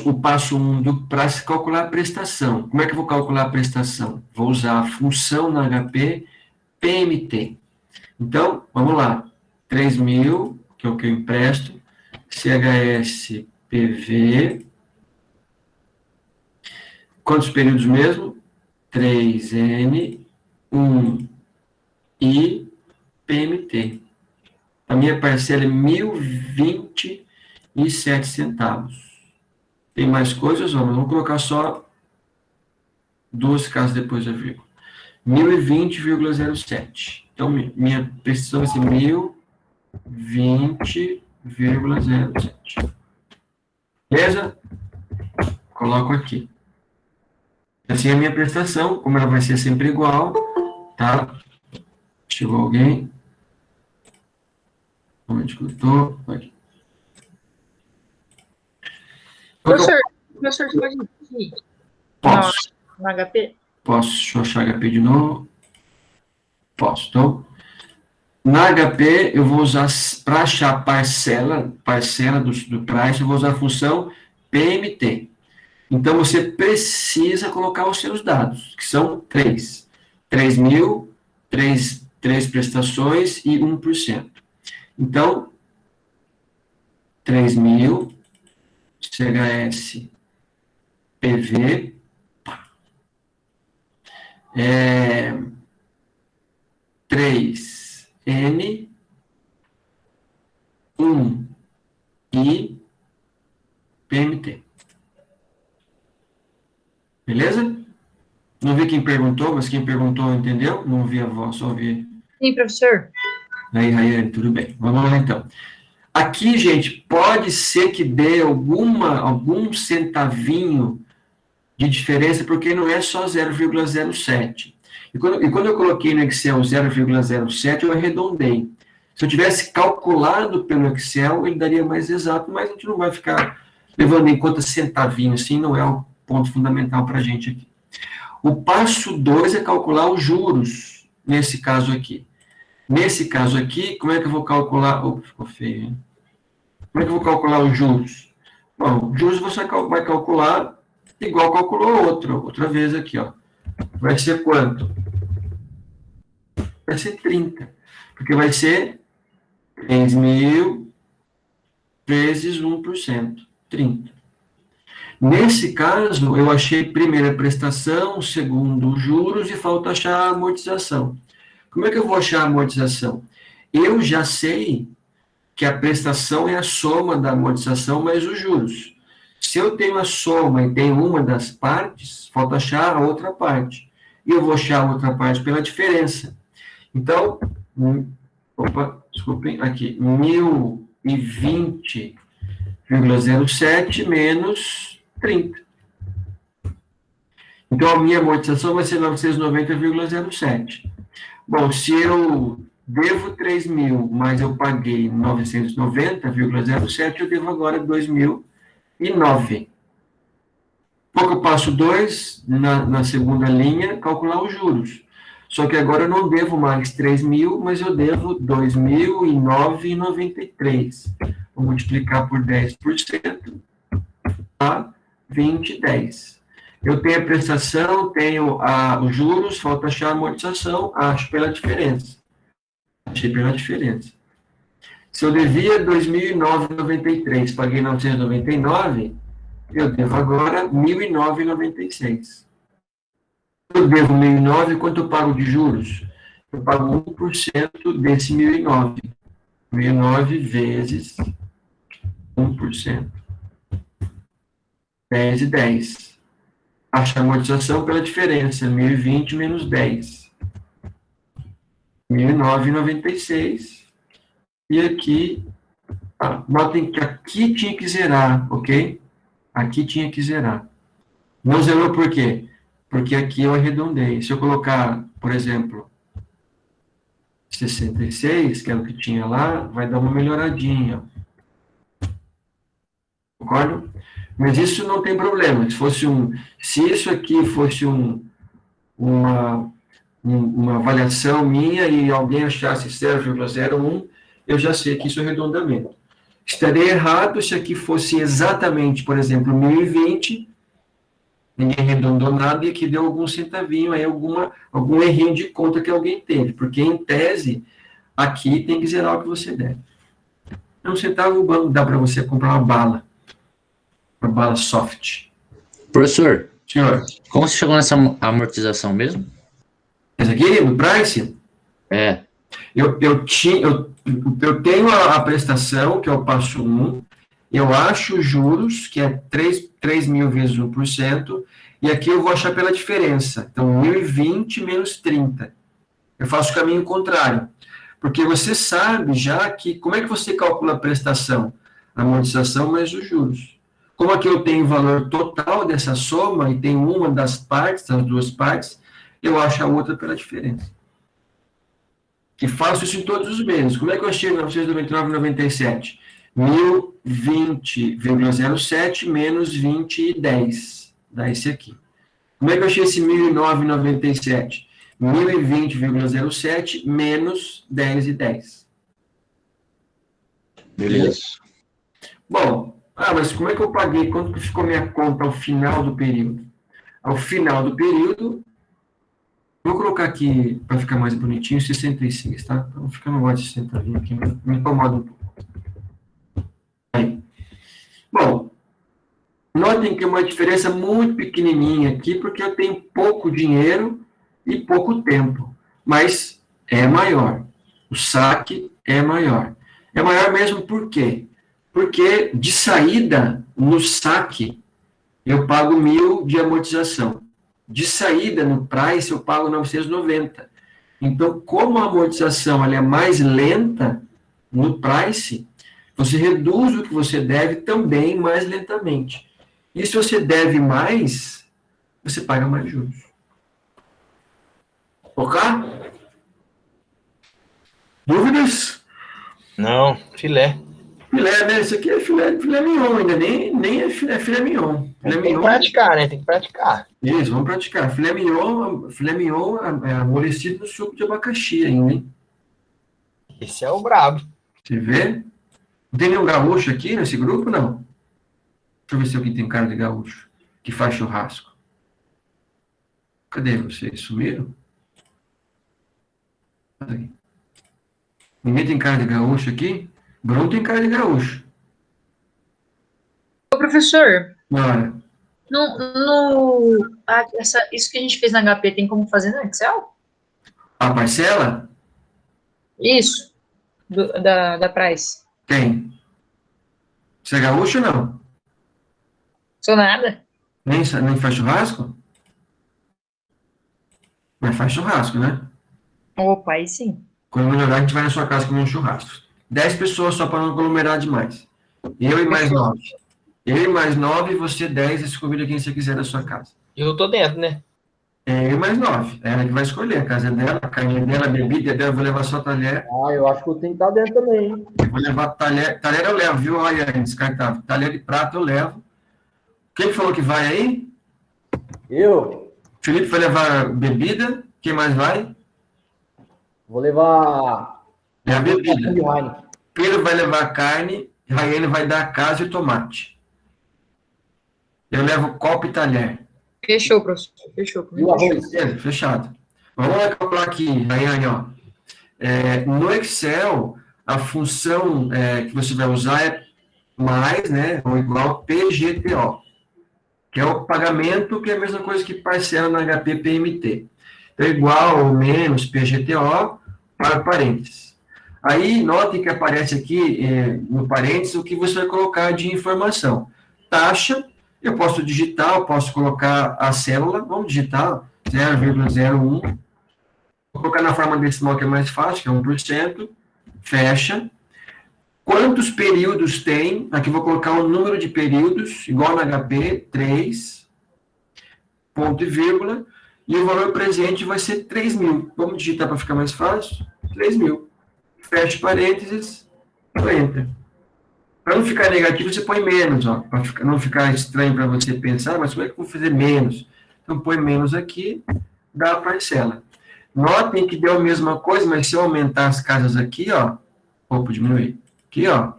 O passo 1 do price é calcular a prestação. Como é que eu vou calcular a prestação? Vou usar a função na HP PMT. Então, vamos lá. 3.000, que é o que eu empresto, CHS PV. Quantos períodos mesmo? 3N, 1 e PMT. A minha parcela é 1.027 centavos. Tem mais coisas, vamos colocar só duas casas depois da vírgula. 1.020,07. Então, minha prestação vai ser 1.020,07. Beleza? Coloco aqui. Assim, a minha prestação, como ela vai ser sempre igual, tá? Chegou alguém? Onde que eu tô? Aqui. Professor, você pode ir Posso. no HP? Posso. Deixa eu achar HP de novo. Posso. Então, na HP, eu vou usar, para achar parcela do price, eu vou usar a função PMT. Então, você precisa colocar os seus dados, que são 3. 3.000, 3 prestações e 1%. Então, 3.000, CHS, PV, 3N, 1 e PMT. Beleza? Não vi quem perguntou, mas quem perguntou entendeu? Não vi a voz, só ouvi. Sim, professor. Aí, Raiane, tudo bem. Vamos lá, então. Aqui, gente, pode ser que dê algum centavinho de diferença, porque não é só 0,07. E quando eu coloquei no Excel 0,07, eu arredondei. Se eu tivesse calculado pelo Excel, ele daria mais exato, mas a gente não vai ficar levando em conta centavinho, assim, não é o ponto fundamental para a gente aqui. O passo 2 é calcular os juros, nesse caso aqui. Nesse caso aqui, como é que eu vou calcular... Opa, ficou feio, hein? Como é que eu vou calcular os juros? Bom, juros você vai calcular igual calculou outra vez aqui, ó. Vai ser quanto? Vai ser 30. Porque vai ser 3.000 vezes 1%. 30. Nesse caso, eu achei primeiro a prestação, segundo os juros e falta achar a amortização. Como é que eu vou achar a amortização? Eu já sei que a prestação é a soma da amortização mais os juros. Se eu tenho a soma e tenho uma das partes, falta achar a outra parte. E eu vou achar a outra parte pela diferença. Então, desculpem, aqui, 1020,07 menos 30. Então, a minha amortização vai ser 990,07. Bom, se eu devo 3.000, mas eu paguei 990,07, eu devo agora 2.009. Pouco eu passo 2 na segunda linha, calcular os juros. Só que agora eu não devo mais 3.000, mas eu devo 2.009,93. Vou multiplicar por 10%, tá? 20,10. Eu tenho a prestação, tenho os juros, falta achar a amortização, acho pela diferença. Achei pela diferença. Se eu devia 2.009,93, paguei 999, eu devo agora 1.009,96. Eu devo 1.009, quanto eu pago de juros? Eu pago 1% desse 1.009. 1.009 vezes 1%. 10 e 10. Acha a amortização pela diferença, 1.020 menos 10. 1.009,96. E aqui, notem que aqui tinha que zerar, ok? Aqui tinha que zerar. Não zerou por quê? Porque aqui eu arredondei. Se eu colocar, por exemplo, 66, que é o que tinha lá, vai dar uma melhoradinha. Concordo? Mas isso não tem problema. Se isso aqui fosse uma avaliação minha e alguém achasse 0,01, eu já sei que isso é arredondamento. Estaria errado se aqui fosse exatamente, por exemplo, 1.020, ninguém arredondou nada e aqui deu algum centavinho, aí algum errinho de conta que alguém teve, porque em tese, aqui tem que zerar o que você deve. Um centavo dá para você comprar uma bala soft. Professor, Senhor, como você chegou nessa amortização mesmo? esse aqui, no price? É. Eu tenho a prestação, que é o passo 1, eu acho os juros, que é 3.000 vezes 1%, e aqui eu vou achar pela diferença. Então, 1.020 menos 30. Eu faço o caminho contrário. Porque você sabe já que, como é que você calcula a prestação? A amortização mais os juros. Como aqui eu tenho o valor total dessa soma, e tenho uma das partes, das duas partes, eu acho a outra pela diferença. E faço isso em todos os meses. Como é que eu achei 999,97? 1.020,07 menos 20,10. Dá esse aqui. Como é que eu achei esse 1.009,97? 1.020,07 menos 10,10. Beleza. Bom, mas como é que eu paguei? Quanto que ficou minha conta ao final do período? Ao final do período, vou colocar aqui, para ficar mais bonitinho, 66, tá? Para não ficar no gosto de 60 aqui, me incomoda um pouco. Aí. Bom, notem que é uma diferença muito pequenininha aqui, porque eu tenho pouco dinheiro e pouco tempo, mas é maior. O saque é maior. É maior mesmo por quê? Porque de saída, no saque, eu pago 1.000 de amortização. De saída, no price, eu pago 990. Então, como a amortização ela é mais lenta no price, você reduz o que você deve também mais lentamente. E se você deve mais, você paga mais juros. Ok? Dúvidas? Não, filé. Filé, né? Isso aqui é filé mignon, ainda nem é filé mignon. Tem que praticar, né? Tem que praticar. Isso, vamos praticar. Filé mignon é amolecido no suco de abacaxi ainda, hein? Esse é o brabo. Você vê? Não tem nenhum gaúcho aqui nesse grupo, não? Deixa eu ver se alguém tem cara de gaúcho que faz churrasco. Cadê vocês? Sumiram? Aí. Ninguém tem cara de gaúcho aqui? Bruno tem cara de gaúcho. Ô, professor, Olha. Isso que a gente fez na HP tem como fazer no Excel? A parcela? Isso, da Price. Tem. Você é gaúcho ou não? Sou nada. Nem faz churrasco? Mas faz churrasco, né? Opa, aí sim. Quando melhorar, a gente vai na sua casa comer um churrasco. 10 pessoas só para não aglomerar demais. Eu e mais 9. Eu e mais 9, você 10, e convida quem você quiser da sua casa. Eu tô dentro, né? Eu e mais 9. Ela que vai escolher. A casa é dela, a carne é dela, a bebida é dela, eu vou levar só talher. Ah, eu acho que eu tenho que estar dentro também, hein? Eu vou levar talher. Talher eu levo, viu? Olha, descartável. Talher de prata eu levo. Quem falou que vai aí? Eu Felipe vai levar bebida. Quem mais vai? vou levar É a bebida. de Heineken. Pedro vai levar a carne, Raiane vai dar a casa e o tomate. Eu levo copo e talher. Fechou, professor. Fechou. E o arroz? Beleza, fechado. Vamos lá calcular aqui, Raiane, ó. No Excel, a função que você vai usar é mais, né, ou igual PGTO, que é o pagamento, que é a mesma coisa que parcela na HP PMT. Então, igual ou menos PGTO para parênteses. Aí, notem que aparece aqui, no parênteses, o que você vai colocar de informação. Taxa, eu posso digitar, eu posso colocar a célula, vamos digitar 0,01, vou colocar na forma decimal que é mais fácil, que é 1%, fecha. Quantos períodos tem? Aqui vou colocar o número de períodos, igual no HP, 3, ponto e vírgula, e o valor presente vai ser 3.000. Vamos digitar para ficar mais fácil? 3.000. Fecha parênteses, enter. Para não ficar negativo, você põe menos, ó, para não ficar estranho para você pensar, mas como é que eu vou fazer menos? Então, põe menos aqui, dá a parcela. Notem que deu a mesma coisa, mas se eu aumentar as casas aqui, ó, opa, diminuir. Aqui, ó,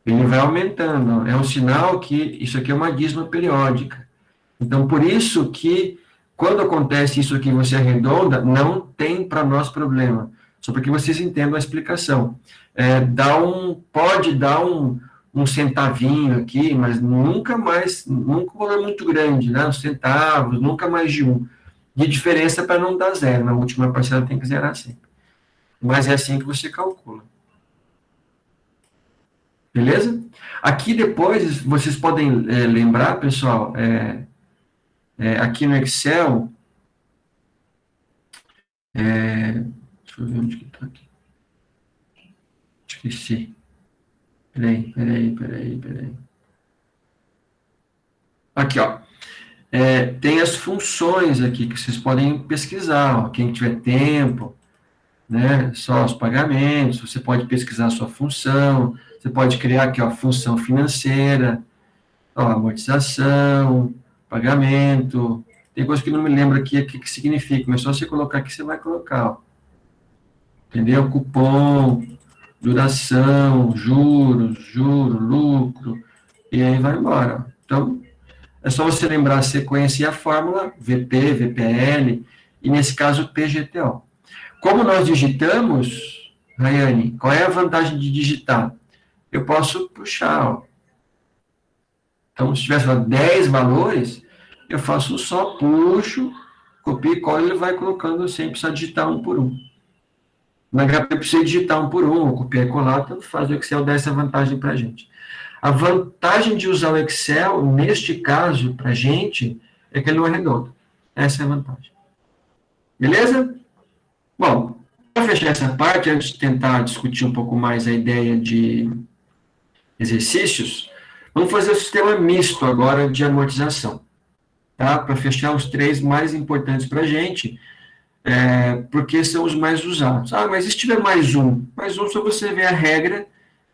ele vai aumentando, ó. É um sinal que isso aqui é uma dízima periódica. Então, por isso que, quando acontece isso aqui, você arredonda, não tem para nós problema. Só para que vocês entendam a explicação. Pode dar um centavinho aqui, mas nunca um valor muito grande, né? Uns centavos, nunca mais de um. De diferença para não dar zero. Na última parcela tem que zerar sempre. Mas é assim que você calcula. Beleza? Aqui depois, vocês podem lembrar, pessoal, aqui no Excel, deixa eu ver onde que está aqui. Esqueci. Peraí. Aqui, ó. Tem as funções aqui que vocês podem pesquisar, ó. Quem tiver tempo, né? Só os pagamentos, você pode pesquisar a sua função, você pode criar aqui, ó, função financeira, ó, amortização, pagamento. Tem coisa que não me lembro aqui o que significa, mas só você colocar aqui, você vai colocar, ó. Entendeu? Cupom, duração, juros, lucro, e aí vai embora. Então, é só você lembrar a sequência e a fórmula, VP, VPL, e nesse caso, PGTO. Como nós digitamos, Rayane, qual é a vantagem de digitar? Eu posso puxar, ó. Então, se tivesse 10 valores, eu faço só, puxo, copio e colo, ele vai colocando sem precisar digitar um por um. Na HP eu preciso digitar um por um, ou copiar e colar, tanto faz, o Excel dá essa vantagem para a gente. A vantagem de usar o Excel, neste caso, para a gente, é que ele não é redondo. Essa é a vantagem. Beleza? Bom, para fechar essa parte, antes de tentar discutir um pouco mais a ideia de exercícios, vamos fazer o sistema misto agora de amortização. Tá? Para fechar os 3 mais importantes para a gente, porque são os mais usados. Ah, mas e se tiver mais um? Mais um, só você ver a regra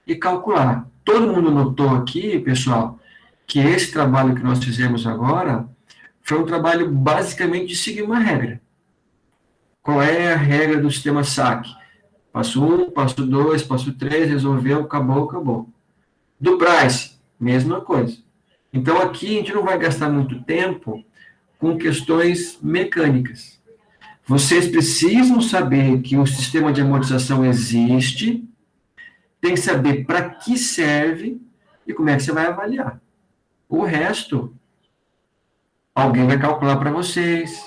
e calcular. Todo mundo notou aqui, pessoal, que esse trabalho que nós fizemos agora foi um trabalho basicamente de seguir uma regra. Qual é a regra do sistema SAC? Passo 1, passo 2, passo 3, resolveu, acabou. Do Price, mesma coisa. Então, aqui a gente não vai gastar muito tempo com questões mecânicas. Vocês precisam saber que o sistema de amortização existe, tem que saber para que serve e como é que você vai avaliar. O resto, alguém vai calcular para vocês,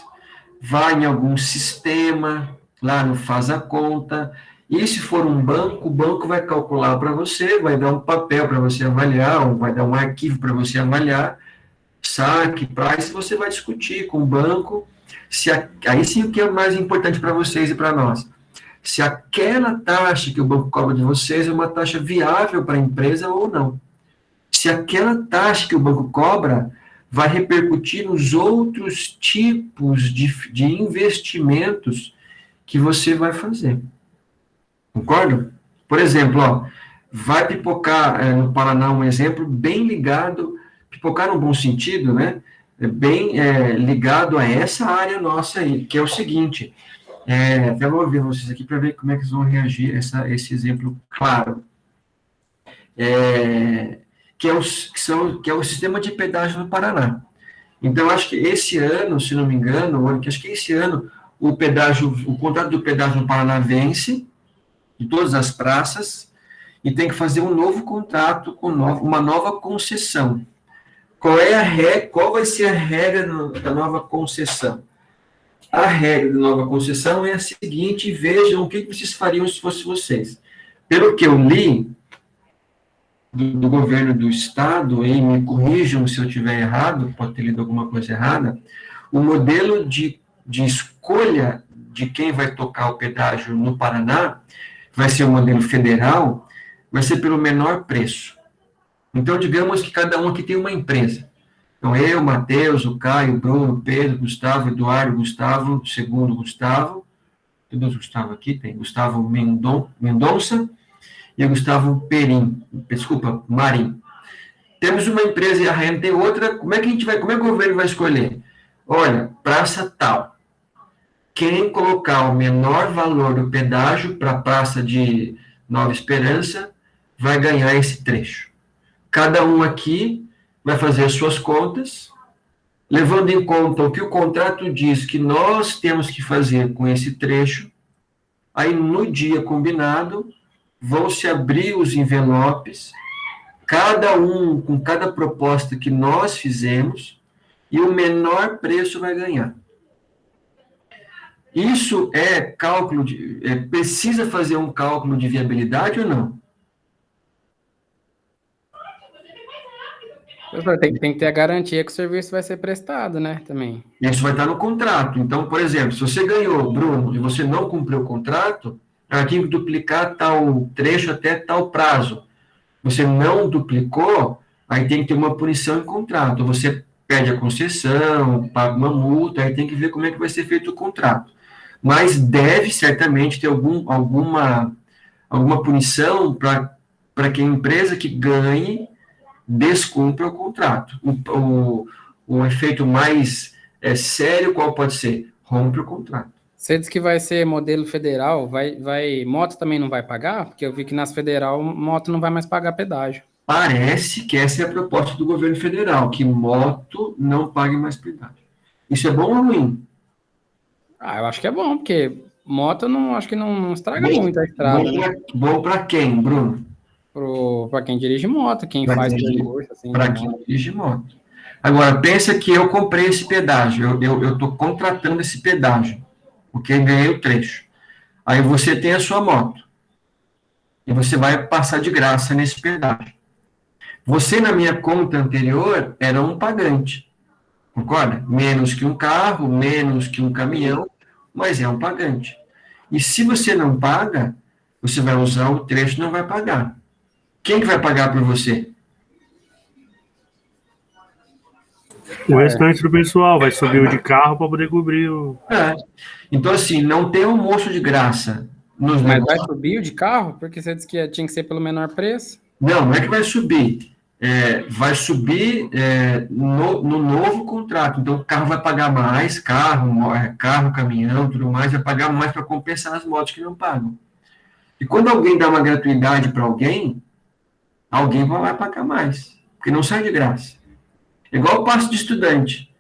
vai em algum sistema, lá no Faz a Conta, e se for um banco, o banco vai calcular para você, vai dar um papel para você avaliar, ou vai dar um arquivo para você avaliar, saque, price, você vai discutir com o banco, aí sim o que é mais importante para vocês e para nós. Se aquela taxa que o banco cobra de vocês é uma taxa viável para a empresa ou não. Se aquela taxa que o banco cobra vai repercutir nos outros tipos de investimentos que você vai fazer. Concordo? Por exemplo, ó, vai pipocar no Paraná um exemplo bem ligado, pipocar no bom sentido, né? Bem ligado a essa área nossa aí, que é o seguinte, até vou ouvir vocês aqui para ver como é que eles vão reagir a esse exemplo claro. Que é o sistema de pedágio no Paraná. Então, acho que esse ano, se não me engano, acho que esse ano, o contrato do pedágio no Paraná vence, de todas as praças, e tem que fazer um novo contrato, com uma nova concessão. Qual vai ser a regra da nova concessão? A regra da nova concessão é a seguinte, vejam o que vocês fariam se fosse vocês. Pelo que eu li, do governo do estado, e me corrijam se eu estiver errado, pode ter lido alguma coisa errada, o modelo de escolha de quem vai tocar o pedágio no Paraná vai ser o modelo federal, vai ser pelo menor preço. Então, digamos que cada um aqui tem uma empresa. Então, eu, Matheus, o Caio, o Bruno, o Pedro, o Gustavo, o Eduardo, o Gustavo, o segundo Gustavo, todos os Gustavo aqui, tem Gustavo Mendonça, e o Gustavo Marim. Temos uma empresa e a Renda tem outra, como é que o governo vai escolher? Olha, praça tal. Quem colocar o menor valor do pedágio para a praça de Nova Esperança vai ganhar esse trecho. Cada um aqui vai fazer as suas contas, levando em conta o que o contrato diz que nós temos que fazer com esse trecho, aí no dia combinado, vão se abrir os envelopes, cada um com cada proposta que nós fizemos, e o menor preço vai ganhar. Isso é cálculo precisa fazer um cálculo de viabilidade ou não? Professor, tem que ter a garantia que o serviço vai ser prestado, né, também. Isso vai estar no contrato. Então, por exemplo, se você ganhou, Bruno, e você não cumpriu o contrato, tem que duplicar tal trecho até tal prazo. Você não duplicou, aí tem que ter uma punição em contrato. Você pede a concessão, paga uma multa, aí tem que ver como é que vai ser feito o contrato. Mas deve certamente ter alguma punição para que a empresa que ganhe descumpra o contrato. O efeito mais sério, qual pode ser? Rompe o contrato. Você diz que vai ser modelo federal, moto também não vai pagar? Porque eu vi que nas federal, moto não vai mais pagar pedágio. Parece que essa é a proposta do governo federal, que moto não pague mais pedágio. Isso é bom ou ruim? Eu acho que é bom, porque moto acho que não estraga muito a estrada. Bom para quem, Bruno? Para quem dirige moto, quem faz percurso. Assim, para quem dirige moto. Agora, pensa que eu comprei esse pedágio, eu estou contratando esse pedágio, porque eu ganhei o trecho. Aí você tem a sua moto, e você vai passar de graça nesse pedágio. Você, na minha conta anterior, era um pagante, concorda? Menos que um carro, menos que um caminhão, mas é um pagante. E se você não paga, você vai usar o trecho e não vai pagar. Quem que vai pagar por você? O restante do pessoal vai subir o de carro para poder cobrir o... Então, assim, não tem almoço de graça. Mas vai subir o de carro? Porque você disse que tinha que ser pelo menor preço? Não é que vai subir. Vai subir no novo contrato. Então, o carro vai pagar mais, carro, caminhão, tudo mais, vai pagar mais para compensar as motos que não pagam. E quando alguém dá uma gratuidade para alguém vai pagar mais, porque não sai de graça. Igual o passe de estudante.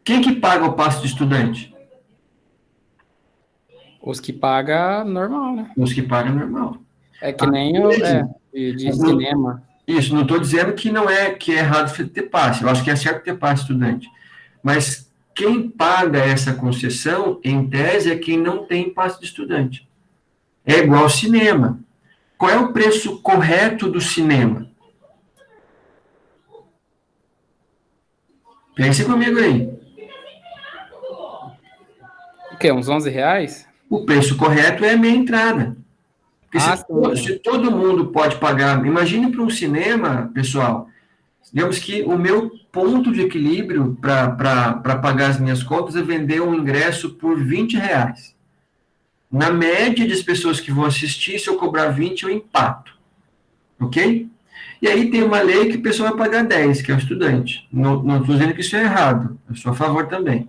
Quem que paga o passe de estudante? Os que pagam normal, né? Os que pagam normal. É que nem de cinema. Isso, não estou dizendo que não é que é errado ter passe. Eu acho que é certo ter passe estudante. Mas quem paga essa concessão, em tese, é quem não tem passe de estudante. É igual ao cinema. Qual é o preço correto do cinema? Pense comigo aí. O quê? Uns R$11? O preço correto é a meia entrada. Porque se todo mundo pode pagar, imagine para um cinema, pessoal, digamos que o meu ponto de equilíbrio para pagar as minhas contas é vender um ingresso por R$20. Na média das pessoas que vão assistir, se eu cobrar 20, eu empato. Ok? E aí tem uma lei que o pessoal vai pagar 10, que é o estudante. Não estou dizendo que isso é errado, eu sou a favor também.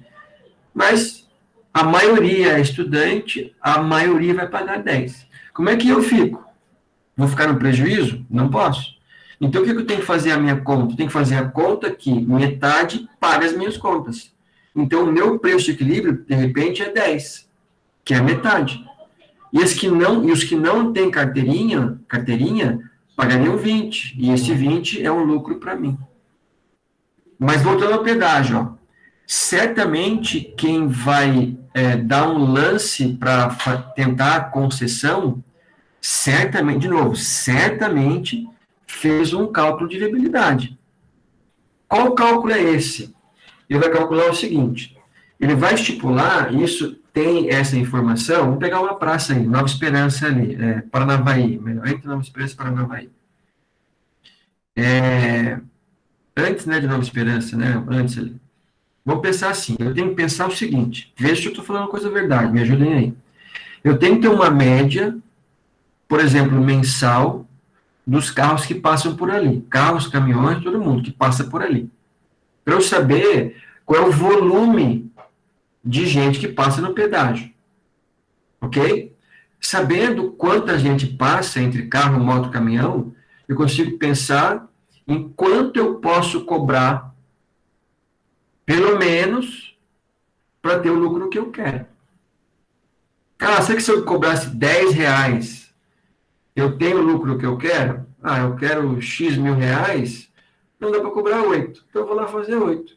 Mas a maioria é estudante, a maioria vai pagar 10. Como é que eu fico? Vou ficar no prejuízo? Não posso. Então, o que eu tenho que fazer a minha conta? Eu tenho que fazer a conta que metade paga as minhas contas. Então, o meu preço de equilíbrio, de repente, é 10, que é a metade. E os que não têm carteirinha, pagariam 20. E esse 20 é um lucro para mim. Mas voltando ao pedágio, ó, certamente quem vai dar um lance para tentar a concessão, certamente fez um cálculo de viabilidade. Qual cálculo é esse? Ele vai calcular o seguinte, ele vai estipular, isso tem essa informação, vamos pegar uma praça aí, Nova Esperança ali, Paranavaí, melhor, entre Nova Esperança e Paranavaí. Antes, de Nova Esperança, antes ali. Vamos pensar assim, eu tenho que pensar o seguinte, veja se eu estou falando uma coisa verdade, me ajudem aí. Eu tenho que ter uma média, por exemplo, mensal, dos carros que passam por ali. Carros, caminhões, todo mundo que passa por ali. Para eu saber qual é o volume de gente que passa no pedágio. Ok? Sabendo quanta gente passa entre carro, moto e caminhão, eu consigo pensar em quanto eu posso cobrar pelo menos para ter o lucro que eu quero. Cara, será que se eu cobrasse R$10, eu tenho o lucro que eu quero? Eu quero X mil reais, não dá para cobrar 8. Então eu vou lá fazer 8.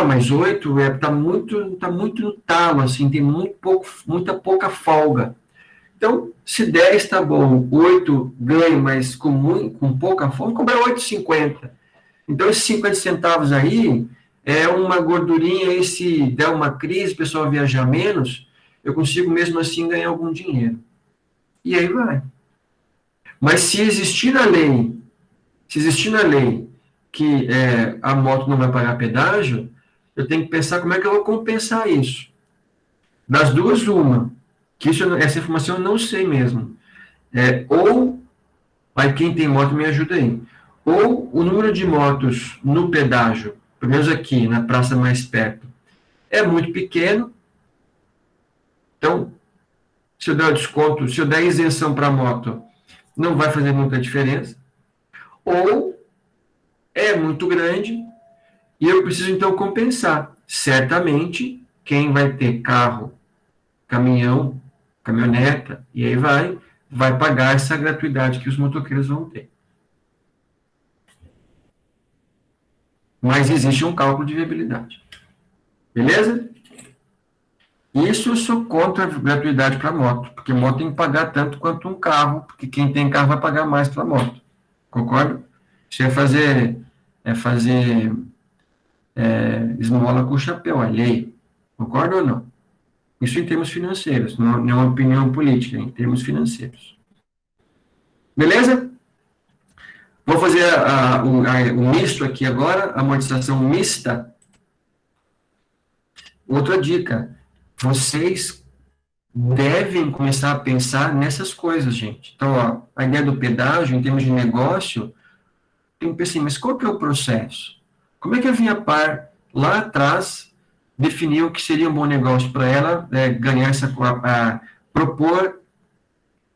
Mas 8 tá muito no talo, assim, tem muita pouca folga. Então, se 10 tá bom, 8 ganho, mas com pouca folga, vou cobrar 8,50. Então, esses 50 centavos aí é uma gordurinha, e se der uma crise, o pessoal viajar menos, eu consigo mesmo assim ganhar algum dinheiro. E aí vai. Mas se existir na lei que a moto não vai pagar pedágio, eu tenho que pensar como é que eu vou compensar isso. Das duas, uma, que essa informação eu não sei mesmo. Aí quem tem moto me ajuda aí. Ou o número de motos no pedágio, pelo menos aqui, na praça mais perto, é muito pequeno. Então, se eu der desconto, se eu der isenção para a moto, não vai fazer muita diferença. Ou é muito grande e eu preciso, então, compensar. Certamente, quem vai ter carro, caminhão, caminhoneta, e aí vai pagar essa gratuidade que os motoqueiros vão ter. Mas existe um cálculo de viabilidade. Beleza? Isso eu sou contra a gratuidade para moto, porque moto tem que pagar tanto quanto um carro, porque quem tem carro vai pagar mais para moto. Concorda? Isso é fazer esmola com o chapéu, é lei. Concorda ou não? Isso em termos financeiros, não é uma opinião política, em termos financeiros. Beleza? Vou fazer o misto aqui agora, amortização mista. Outra dica, vocês devem começar a pensar nessas coisas, gente. Então, a ideia do pedágio, em termos de negócio, tem que pensar, mas qual que é o processo? Como é que a Viapar, lá atrás, definiu que seria um bom negócio para ela ganhar propor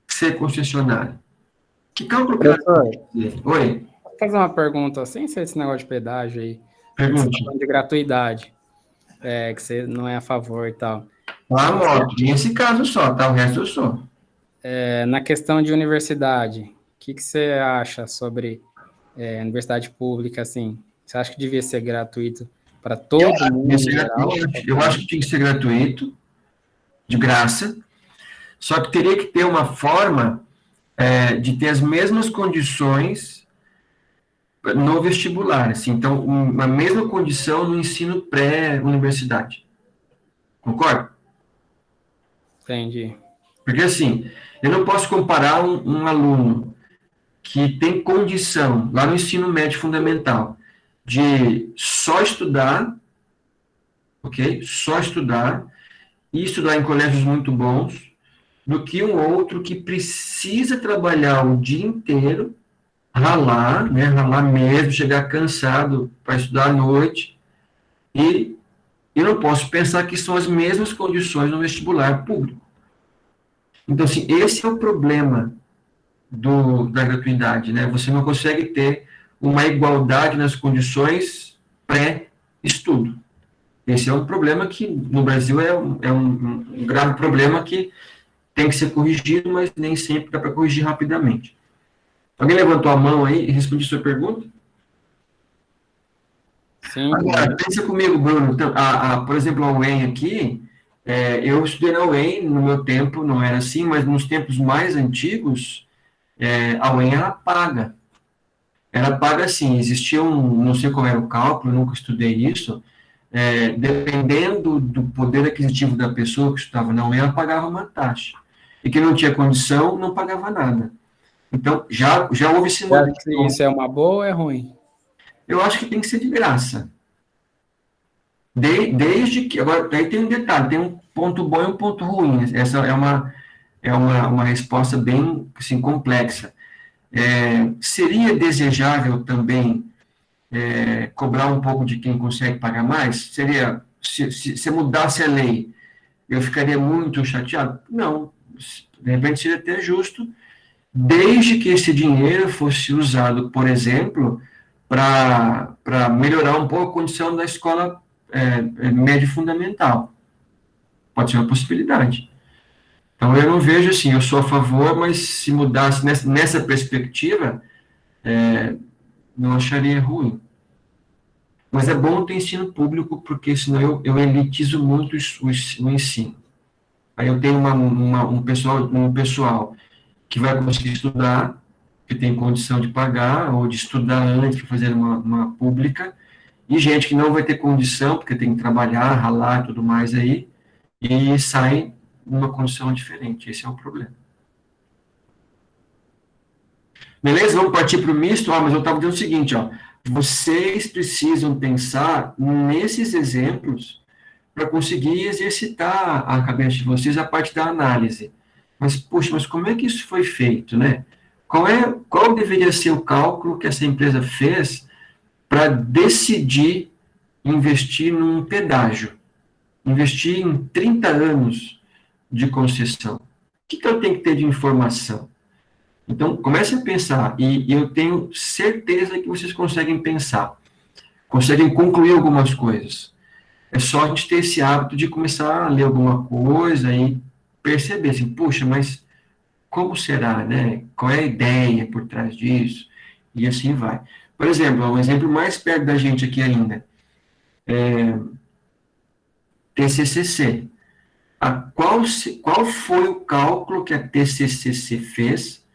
ser concessionária? Que cálculo que ela tem? Oi? Vou fazer uma pergunta, sem ser esse negócio de pedágio aí. Pergunte. Você tá falando de gratuidade, que você não é a favor e tal. Moto, nesse caso só, tá? O resto eu sou. Na questão de universidade, o que você acha sobre universidade pública, assim, você acha que devia ser gratuito para todo mundo em geral? Eu acho que tinha que ser gratuito, de graça, só que teria que ter uma forma de ter as mesmas condições no vestibular, assim, então, a mesma condição no ensino pré-universidade. Concorda? Entendi. Porque, assim, eu não posso comparar um aluno que tem condição, lá no ensino médio fundamental, de só estudar, ok? Só estudar, e estudar em colégios muito bons, do que um outro que precisa trabalhar o dia inteiro, ralar, né? Ralar mesmo, chegar cansado para estudar à noite, e eu não posso pensar que são as mesmas condições no vestibular público. Então, assim, esse é o problema da gratuidade, né? Você não consegue ter uma igualdade nas condições pré-estudo. Esse é um problema que, no Brasil, é um grave problema que tem que ser corrigido, mas nem sempre dá para corrigir rapidamente. Alguém levantou a mão aí e respondi sua pergunta? Sim. Agora, pensa comigo, Bruno. Então, por exemplo, a UEM aqui, eu estudei na UEM, no meu tempo não era assim, mas nos tempos mais antigos, a UEM era paga. Era paga assim, existia não sei qual era o cálculo, eu nunca estudei isso, dependendo do poder aquisitivo da pessoa que estudava na UEM, ela pagava uma taxa. E quem não tinha condição, não pagava nada. Então, já houve esse momento. Isso é uma boa ou é ruim? Eu acho que tem que ser de graça. Desde que... Agora, aí tem um detalhe, tem um ponto bom e um ponto ruim. Essa é uma resposta bem assim, complexa. Seria desejável também cobrar um pouco de quem consegue pagar mais? Seria, se mudasse a lei, eu ficaria muito chateado? Não, de repente seria até justo, desde que esse dinheiro fosse usado, por exemplo, para melhorar um pouco a condição da escola médio fundamental. Pode ser uma possibilidade. Então, eu não vejo assim, eu sou a favor, mas se mudasse nessa perspectiva, não acharia ruim. Mas é bom ter ensino público, porque senão eu elitizo muito o ensino. Aí eu tenho um pessoal que vai conseguir estudar, que tem condição de pagar, ou de estudar antes de fazer uma pública, e gente que não vai ter condição, porque tem que trabalhar, ralar e tudo mais aí, e sai numa condição diferente. Esse é o problema. Beleza? Vamos partir para o misto? Mas eu estava dizendo o seguinte, vocês precisam pensar nesses exemplos para conseguir exercitar a cabeça de vocês a parte da análise. Mas, poxa, mas como é que isso foi feito, né? Qual deveria ser o cálculo que essa empresa fez para decidir investir num pedágio? Investir em 30 anos de concessão. O que eu tenho que ter de informação? Então, comece a pensar, e eu tenho certeza que vocês conseguem pensar, conseguem concluir algumas coisas. É só a gente ter esse hábito de começar a ler alguma coisa e perceber, assim, puxa, mas como será, né? Qual é a ideia por trás disso? E assim vai. Por exemplo, um exemplo mais perto da gente aqui ainda, TCCC. Qual foi o cálculo que a TCCC fez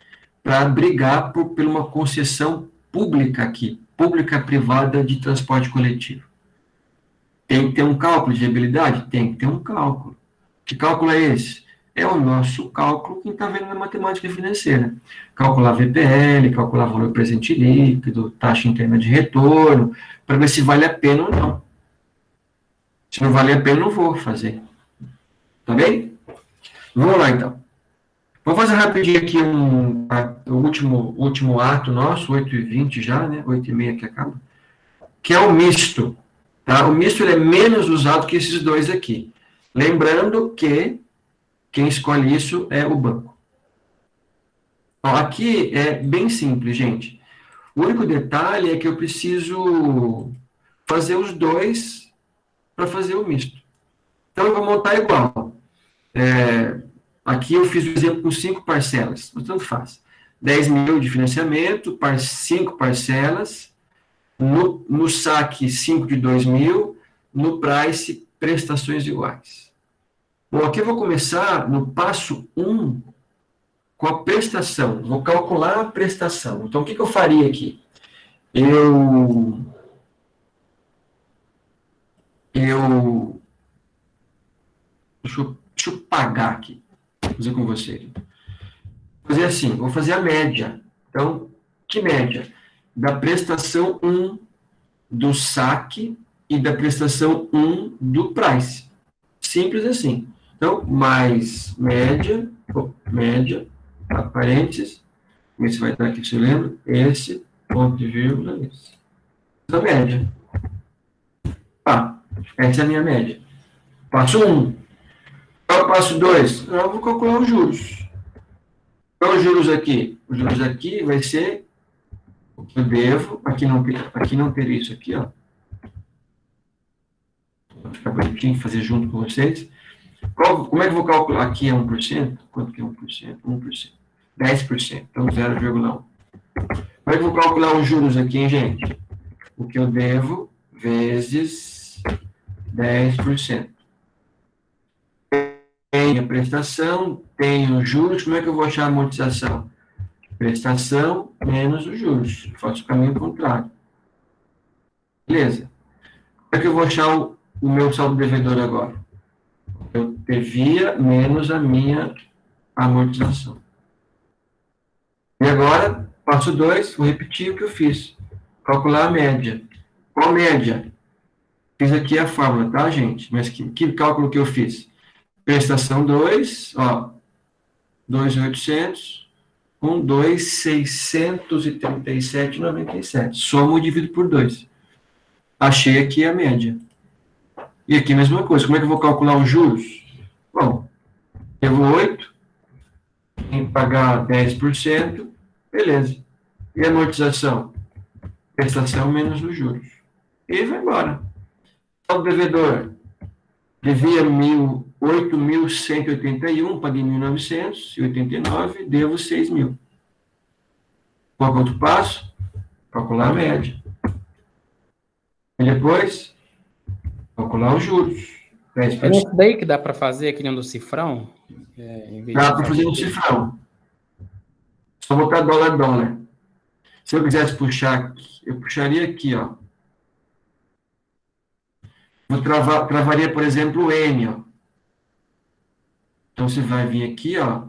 para brigar por uma concessão pública aqui, pública-privada de transporte coletivo? Tem que ter um cálculo de viabilidade? Tem que ter um cálculo. Que cálculo é esse? É o nosso cálculo que está vendo na matemática financeira. Calcular VPL, calcular valor presente líquido, taxa interna de retorno, para ver se vale a pena ou não. Se não vale a pena, não vou fazer. Tá bem? Vamos lá, então. Vamos fazer rapidinho aqui o último ato nosso, 8h20 já, né? 8h30 que acaba. Que é o misto. Tá? O misto ele é menos usado que esses dois aqui. Lembrando que quem escolhe isso é o banco. Então, aqui é bem simples, gente. O único detalhe é que eu preciso fazer os dois para fazer o misto. Então, eu vou montar igual. Aqui eu fiz o exemplo com 5 parcelas, mas tanto faz. 10 mil de financiamento, 5 parcelas, no saque 5 de 2 mil, no price prestações iguais. Bom, aqui eu vou começar no passo 1 com a prestação. Vou calcular a prestação. Então, o que eu faria aqui? Deixa eu pagar aqui. Vou fazer com vocês. Vou fazer assim, vou fazer a média. Então, que média? Da prestação 1 do saque e da prestação 1 do price. Simples assim. Então, mais média, parênteses, esse vai estar aqui, você lembra? Esse, ponto de vírgula, esse. Essa média. Essa é a minha média. Passo 1. Qual é o passo 2? Eu vou calcular os juros. Qual é os juros aqui? Os juros aqui vai ser o que eu devo, aqui não ter isso aqui, ó. Vou ficar bonitinho, fazer junto com vocês. Como é que eu vou calcular? Aqui é 1%? Quanto que é 1%? 1%. 10%, então 0,1. Como é que eu vou calcular os juros aqui, hein, gente? O que eu devo vezes 10%. Tenho a prestação, tenho os juros, como é que eu vou achar a amortização? Prestação menos os juros. Faço o caminho contrário. Beleza. Como é que eu vou achar o meu saldo devedor agora? Eu devia menos a minha amortização. E agora, passo 2, vou repetir o que eu fiz. Calcular a média. Qual média? Fiz aqui a fórmula, tá, gente? Mas que cálculo que eu fiz? Prestação 2, ó, 2.800 com 2.637,97. Somo e divido por 2. Achei aqui a média. E aqui a mesma coisa. Como é que eu vou calcular os juros? Bom, devo 8, tem que pagar 10%, beleza. E a amortização? Prestação menos os juros. E vai embora. O devedor devia 8.181, paguei 1.989, devo 6.000. Qual é o outro passo? Calcular a média. E depois, calcular os juros. 10%. É isso daí que dá para fazer aqui no cifrão? Dá para fazer no cifrão. Só botar dólar. Se eu quisesse puxar, eu puxaria aqui, ó. Eu travaria, por exemplo, o N, ó. Então, você vai vir aqui, ó,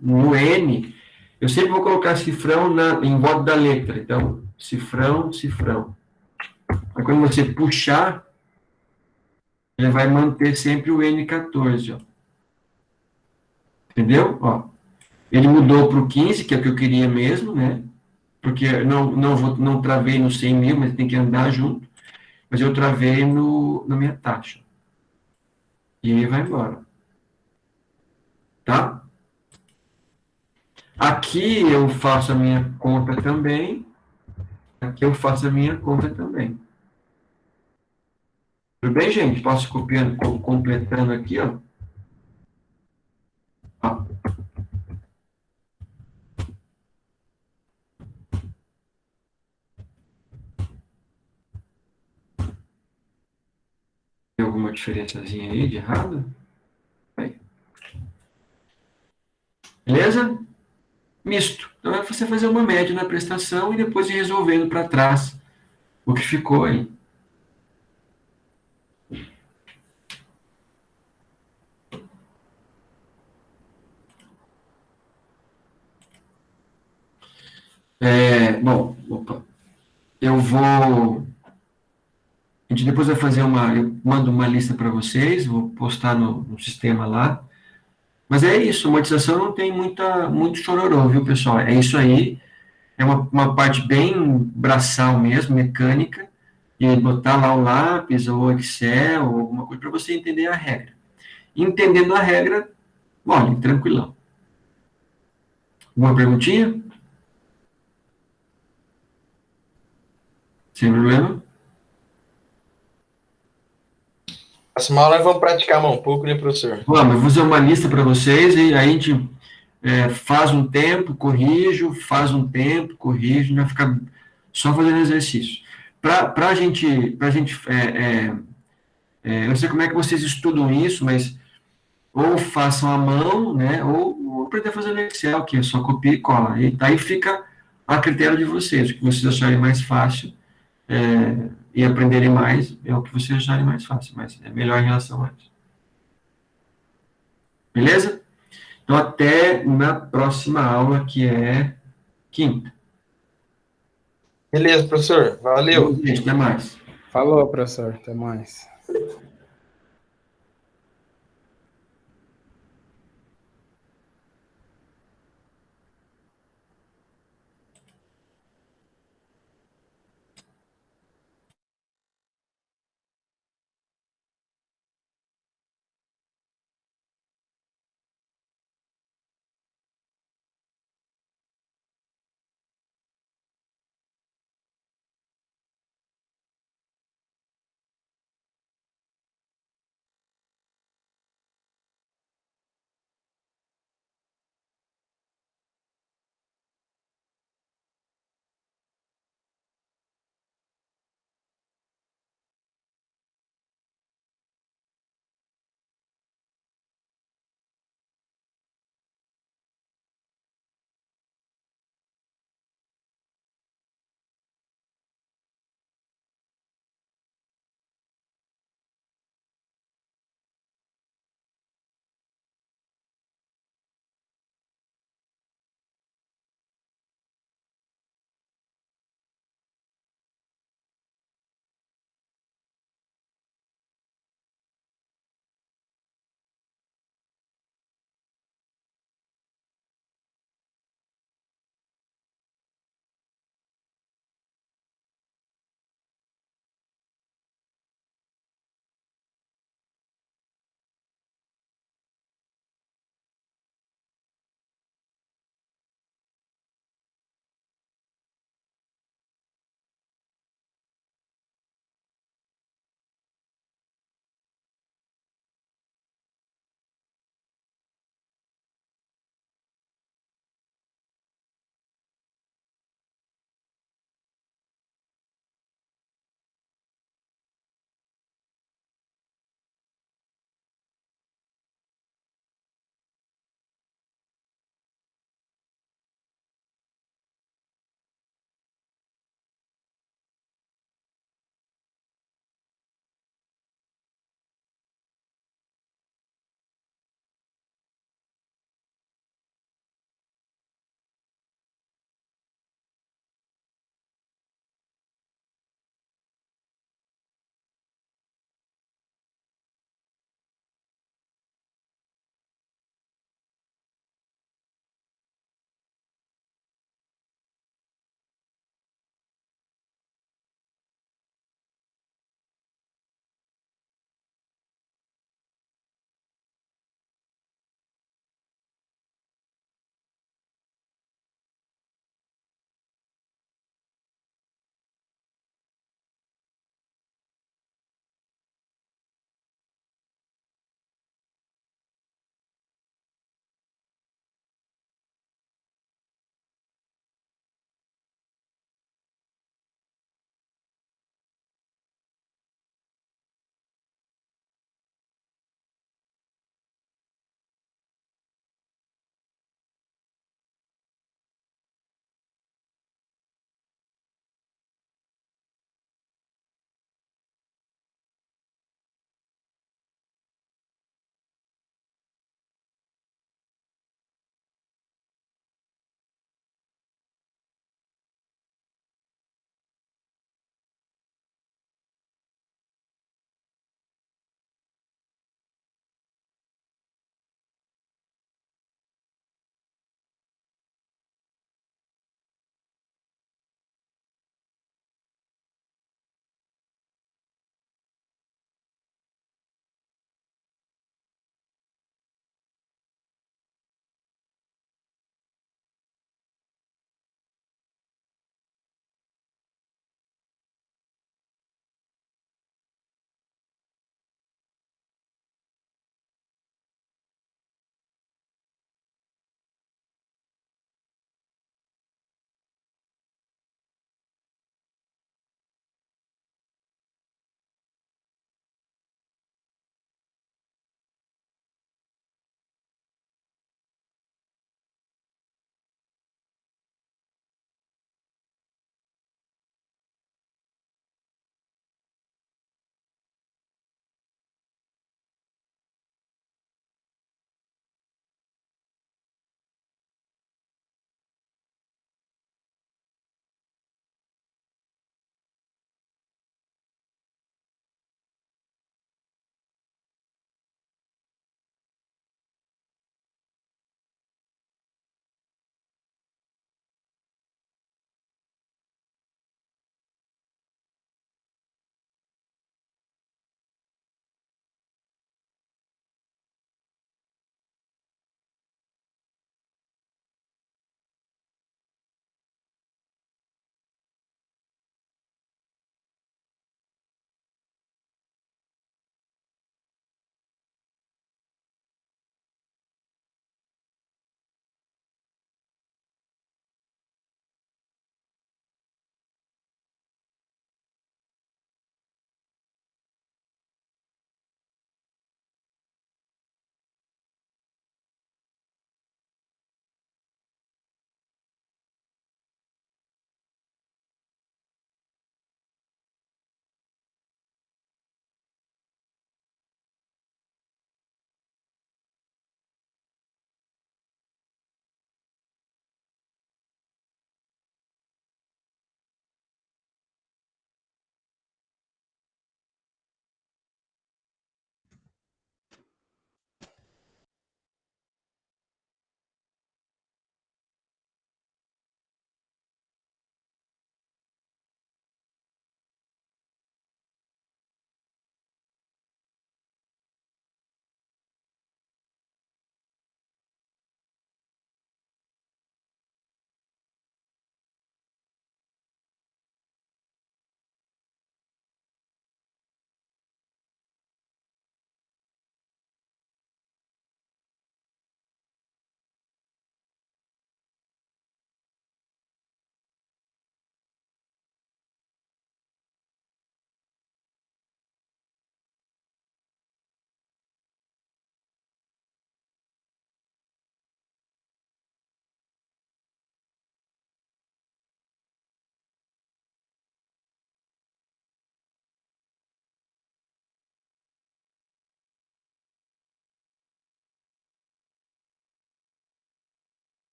no N, eu sempre vou colocar cifrão em volta da letra. Então, cifrão. Aí, quando você puxar, ele vai manter sempre o N14, ó. Entendeu? Ó, ele mudou para o 15, que é o que eu queria mesmo, né? Porque eu não travei no 100.000, mas tem que andar junto. Mas eu travei na minha taxa. E aí vai embora. Tá? Aqui eu faço a minha conta também. Aqui eu faço a minha conta também. Tudo bem, gente? Posso ir copiando, completando aqui, ó. Ó. Tem alguma diferençazinha aí de errado? Aí. Beleza? Misto. Então é você fazer uma média na prestação e depois ir resolvendo para trás o que ficou aí. Bom, opa. Eu vou... A gente depois vai fazer eu mando uma lista para vocês, vou postar no sistema lá. Mas é isso, a amortização não tem muito chororô, viu, pessoal? É isso aí, é uma parte bem braçal mesmo, mecânica, e botar lá o lápis, ou Excel, ou alguma coisa para você entender a regra. Entendendo a regra, olha, tranquilão. Alguma perguntinha? Sem problema? Próxima aula nós vamos praticar mais um pouco, né, professor? Vamos, eu vou fazer uma lista para vocês e aí a gente faz um tempo, corrijo, faz um tempo, corrijo, não vai ficar só fazendo exercício. Para a gente, eu não sei como é que vocês estudam isso, mas ou façam à mão, né, ou aprender a fazer no Excel, que é só copia e cola. E daí fica a critério de vocês, o que vocês acharem mais fácil e aprenderem mais, é o que vocês acharem mais fácil, mas é melhor em relação a isso. Beleza? Então, até na próxima aula, que é quinta. Beleza, professor. Valeu. Gente, até mais. Falou, professor. Até mais.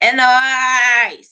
É nóis!